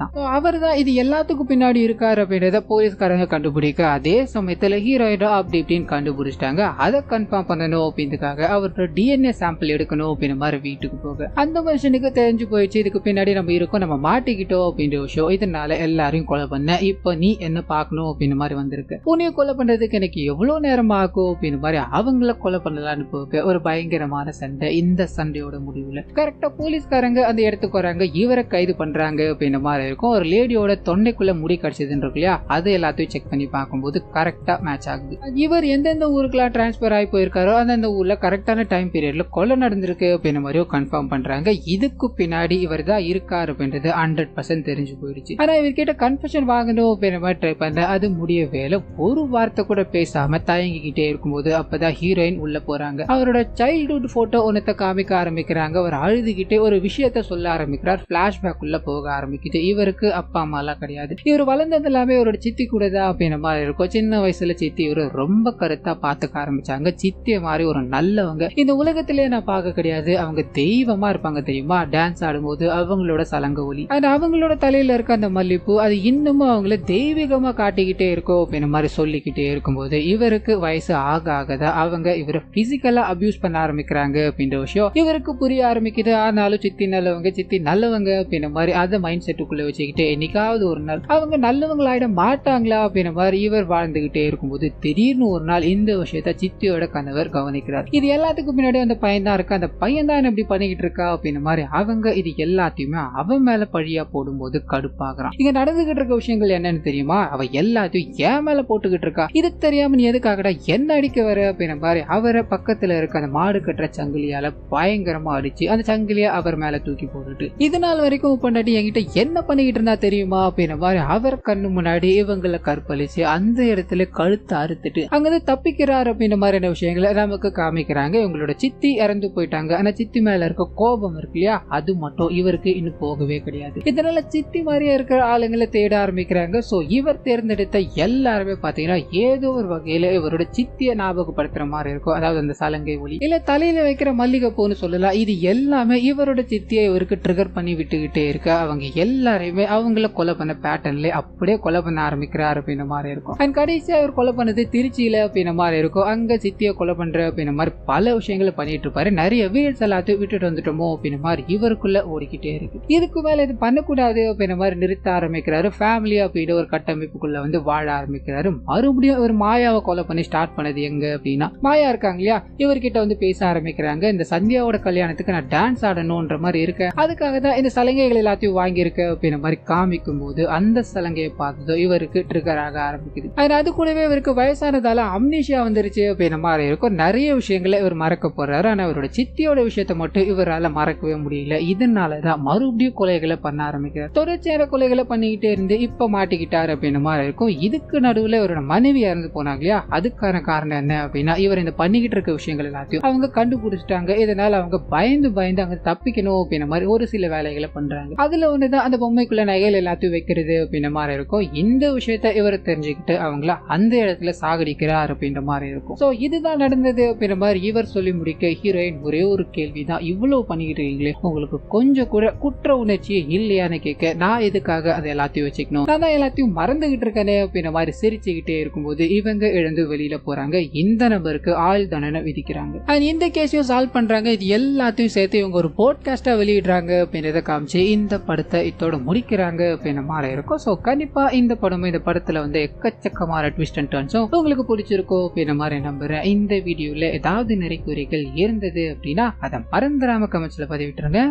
தான் இது எல்லாத்துக்கும் பின்னாடி இருக்காரு அப்படின்றத போலீஸ்காரங்க கண்டுபிடிக்க அதே சமயத்துல ஹீரோயினோ அப்படி இப்படின்னு கண்டுபிடிச்சிட்டாங்க. அதை கன்ஃபார்ம் பண்ணணும் அப்படின்றதுக்காக அவரோட டிஎன்ஏ சாம்பிள் எடுக்கணும் அப்படின்ற மாதிரி வீட்டுக்கு போக அந்த மனுஷனுக்கு தெரிஞ்சு போயிடுச்சு இதுக்கு பின்னாடி நம்ம இருக்கோம், நம்ம மாட்டிக்கிட்டோம் அப்படின்ற விஷயம். இதனால எல்லாரையும் கொலை பண்ண இப்போ நீ என்ன பார்க்கணும் அப்படின்ற மாதிரி வந்திருக்கு. உன்னைய கொலை பண்றதுக்கு எனக்கு எவ்வளவு நேரம் ஆகும் அப்படின்ற மாதிரி அவங்கள கொலை பண்ணலான்னு போக ஒரு பயங்கரமான சண்டை. இந்த சண்டையோட முடிவுல கரெக்டா போலீஸ்காரங்க அந்த இடத்துக்கு வராங்க, இவரை கைது பண்றாங்க அப்படின்ற மாதிரி இருக்கும். ஒரு லேடியோட தொண்டைக்குள்ள முடி கடிச்சதுன்னு இருக்கு இல்லையா, அது எல்லாத்தையும் செக் பண்ணி பார்க்கும்போது கரெக்டா மேட்ச் ஆகுது. இவர் எந்தெந்த ஊருக்குலாம் டிரான்ஸ்பர் ஆகி போயிருக்காரோ அந்தந்த ஊர்ல கரெக்டான டைம் பீரியட்ல கொலை நடந்திருக்கு அப்படின்ற மாதிரியும் கன்ஃபார்ம் பண்றாங்க. இதுக்கு பின்னாடி இவர் தான் இருக்காரு அப்படின்றது 100% தெரிஞ்சு போயிடுச்சு. ஆனா இவர்கிட்ட கன்ஃபெஷன் வாங்கணும் அப்படின்ற மாதிரி ட்ரை பண்ண அது முடியவே இல்லை. ஒரு வார்த்தை கூட பேசாம தயங்கிக்கிட்டே இருக்கும்போது அப்பதான் ஹீரோயின் உள்ள போறாங்க. அவரோட சைல்ட்ஹுட் போட்டோ ஒன்னத்தை காமிக்க ஆரம்பிக்கிறாங்க. அவர் அழுதுகிட்டே ஒரு விஷயத்த சொல்ல ஆரம்பிக்கிறார். பிளாஷ்பேக் உள்ள போக ஆரம்பிக்குது. இவருக்கு அப்பா அம்மா எல்லாம் கிடையாது, இவர் வளர்ந்தது எல்லாமே அவரோட சித்தி கூட தான் அப்படின்ற மாதிரி இருக்கும். சின்ன வயசுல சித்தி இவரு ரொம்ப கருத்தா பாத்துக்க ஆரம்பிச்சாங்க. சித்திய மாதிரி ஒரு நல்லவங்க இந்த உலகத்திலேயே நான் பார்க்க கிடையாது, அவங்க தெய்வமா இருப்பாங்க தெரியுமா. டான்ஸ் ஆடும்போது அவங்களோட சலங்க ஒலி அது அவங்களோட தலையில இருக்க அந்த மல்லிப்பூ அது இன்னமும் அவங்கள தெய்வீகமா காட்டிக்கிட்டே இருக்கும் அப்படின்ற மாதிரி சொல்லிக்கிட்டே இருக்கும்போது இவருக்கு வயசு ஆக ஆகதான் அவங்க இவரை பிசிக்கலா அபியூஸ் பண்ண ஆரம்பிக்கிறாங்க அப்படின்ற விஷயம் இவருக்கு புரிய ஆரம்பிக்குது. ஆனாலும் சித்தி நல்லவங்க அப்படின்ற மாதிரி அதை மைண்ட் செட்டுக்குள்ள வச்சுக்கிட்டு என்னைக்காவது ஒரு நாள் அவங்க நல்லவங்களாயிட மாட்டாங்களா அப்படின்ற மாதிரி இவர் வாழ்ந்துகிட்டே இருக்கும்போது திடீர்னு ஒரு நாள் இந்த விஷயத்த சித்தியோட கணவர் கவனிக்கிறார். இது எல்லாத்துக்கும் பின்னாடி அந்த பையன் தான் இருக்கா, அந்த பையன் தான் இப்படி பண்ணிக்கிட்டு இருக்கா அப்படின்ற மாதிரி அவங்க இது எல்லாத்தையுமே அவன் மேல பழியா போடும்போது கடுப்பாகிறான். இங்க நடந்துகிட்டு இருக்க விஷயங்கள் என்னன்னு தெரியுமா, அவ எல்லாத்தையும் ஏன் மேல போட்டுக்கிட்டு இருக்கா, இது தெரியாம நீ எதுக்காகடா என்ன அடிக்க வர அப்படின்ற மாதிரி அவரை பக்கத்துல இருக்க அந்த மாடு கட்டுற சங்கிலியால பயங்கரமா அடிச்சு அந்த சங்கிலிய அவர் மேல தூக்கி போட்டுட்டு இது நாள் வரைக்கும் பொண்டாட்டி என்கிட்ட என்ன பண்ணிக்கிட்டு இருந்தா தெரியுமா அப்படின்ற மாதிரி அவர் கண்ணு முன்னாடி இவங்களை கற்பழிச்சு அந்த இடத்துல கழுத்து அறுத்துட்டு அங்கிருந்து தப்பிக்கிறார் அப்படின்ற மாதிரியான விஷயங்களை நமக்கு காமிக்கிறாங்க. இவங்களோட சித்தி இறந்து போயிட்டாங்க. ஆனா சித்தி மேல இருக்க கோபம் இருக்கு இல்லையா, அது மட்டும் இவருக்கு இன்னும் போகவே கிடையாது. இதனால சித்தி மாதிரியே இருக்கிற ஆளுங்களை தேட ஆரம்பிக்கிறாங்க. சோ இவர் தேர்ந்தெடுத்த எல்லாருமே பாத்தீங்கன்னா ஏதோ ஒரு வகையில இவரோட சித்திய ஞாபகப்படுத்துற மாதிரி இருக்கும். அதாவது அந்த சலங்கை ஒலி இல்ல தலையில வைக்கிற மல்லிகை பூன்னு சொல்லலாம். இது எல்லாமே இவரோட சித்தியை இவர் இவருக்கு ட்ரிகர் பண்ணி விட்டுக்கிட்டே இருக்க அவங்க எல்லாரையுமே அவங்கள கொலை பண்ண பேட்டர்ன்ல அப்படியே கொலை பண்ண ஆரம்பிக்கிறாரு அப்படின்ற மாதிரி இருக்கும். அண்ட் கடைசியா அவர் கொலை பண்ணது திருச்சியில அப்படின்ற மாதிரி இருக்கும். அங்க சித்தியை கொலை பண்ற அப்படின்ற மாதிரி பல விஷயங்களை பண்ணிட்டு இருப்பாரு. நிறைய வீட்ஸ் எல்லாத்தையும் விட்டுட்டு வந்துட்டோமோ அப்படின்ற மாதிரி இவருக்குள்ள ஓடிக்கிட்டே இருக்கு. இதுக்கு மேல இது பண்ணக்கூடாது அப்படின்ற மாதிரி நிறுத்த ஆரம்பிக்கிறாரு. ஃபேமிலி அப்படின்ற ஒரு கட்டமைப்புக்குள்ள வந்து வாழ ஆரம்பிக்கிறாரு. மறுபடியும் ஒரு மாயாவை கொலை பண்ணி ஸ்டார்ட் பண்ணது எங்க அப்படின்னா, மாயா இருக்காங்க இல்லையா, இவர்கிட்ட வந்து பேச ஆரம்பிக்கிறாங்க. இந்த சந்தியாவோட கல்யாணத்துக்கு நான் டான்ஸ் ஆடணும்ன்ற மாதிரி இருக்க, அதுக்காக தான் இந்த சலங்கைகள் எல்லாத்தையும் வாங்கியிருக்க அப்படின்ற மாதிரி காமிக்கும் போது அந்த சலங்கையை பார்த்ததோ இவருக்கு ட்ரிகர் ஆக ஆரம்பிக்குது. அது கூடவே இவருக்கு வயசானதால அம்னீஷியா வந்துருச்சு அப்படின்ற மாதிரி இருக்கும். நிறைய விஷயங்களை இவர் மறக்க போறாரு. ஆனா அவரோட சித்தியோட விஷயத்த மட்டும் இவரால் மறக்கவே முடியல. இதனாலதான் மறுபடியும் கொலைகளை பண்ண ஆரம்பிக்கிறார். தொடர்ச்சியான கொலைகளை பண்ணிக்கிட்டே இருந்து இப்ப மாட்டிக்கிட்டாரு அப்படின்ற மாதிரி இருக்கும். இதுக்கு நடுவுல இவரோட மனைவி இறந்து போனாங்க இல்லையா, அதுக்கான காரணம் என்ன அப்படின்னா, இவர் இந்த பண்ணிக்கிட்டு இருக்க விஷயங்கள் எல்லாத்தையும் அவங்க கண்டுபிடிச்சிட்டாங்க. இதனால அவங்க பயந்து பயந்து அங்க தப்பிக்கணும் அப்படின்ற மாதிரி ஒரு சில வேலைகளை பண்றாங்க. அதுல ஒண்ணுதான் அந்த பொம்மைக்குள்ள நகைகள் எல்லாத்தையும் வைக்கிறது அப்படின்ற மாதிரி இருக்கும். இந்த விஷயத்த இவர் தெரிஞ்சுக்கிட்டு அவங்கள அந்த இடத்துல சாகடிக்கிறார் அப்படின்ற மாதிரி இருக்கும். சோ இதுதான் நடந்தது அப்படின்ற மாதிரி இவர் சொல்லி முடிக்க ஹீரோயின் ஒரே ஒரு கேள்விதான், இவ்வளவு பண்ணிக்கிட்டு இருக்கீங்களே, உங்களுக்கு கொஞ்சம் கூட குற்ற உணர்ச்சியே இல்லையான்னு கேட்க, நான் எதுக்காக அதை எல்லாத்தையும் வச்சுக்கணும், நான் தான் எல்லாத்தையும் மறந்துகிட்டு இருக்கேனே அப்படின்ற மாதிரி சிரிச்சுக்கிட்டே இருக்கும்போது இவங்க எழுந்து வெளியில போறாங்க. இந்த நபருக்கு ஆயுள் தண்டனை விதிக்கிறாங்க. இந்த கேஸையும் சால்வ் பண்றாங்க. இது எல்லாத்தையும் சேர்த்து இவங்க ஒரு போட்காஸ்டா வெளியிடுறாங்க அப்படின்றத காமிச்சு இந்த படத்தை இதோட முடிக்கிறாங்க அப்படின்ற மாதிரி இருக்கும். சோ கண்டிப்பா இந்த படமும் இந்த படத்துல வந்து எக்கச்சக்கமான ட்விஸ்ட் அண்ட் டர்ன்ஸும் உங்களுக்கு பிடிச்சிருக்கும் அப்படின்ற மாதிரி நம்புறேன். இந்த வீடியோல ஏதாவது நிறைய குறைகள் இருந்தது அப்படின்னா அதை மறந்துடாம கமெண்ட்ஸ்ல பதிவிட்டுருங்க.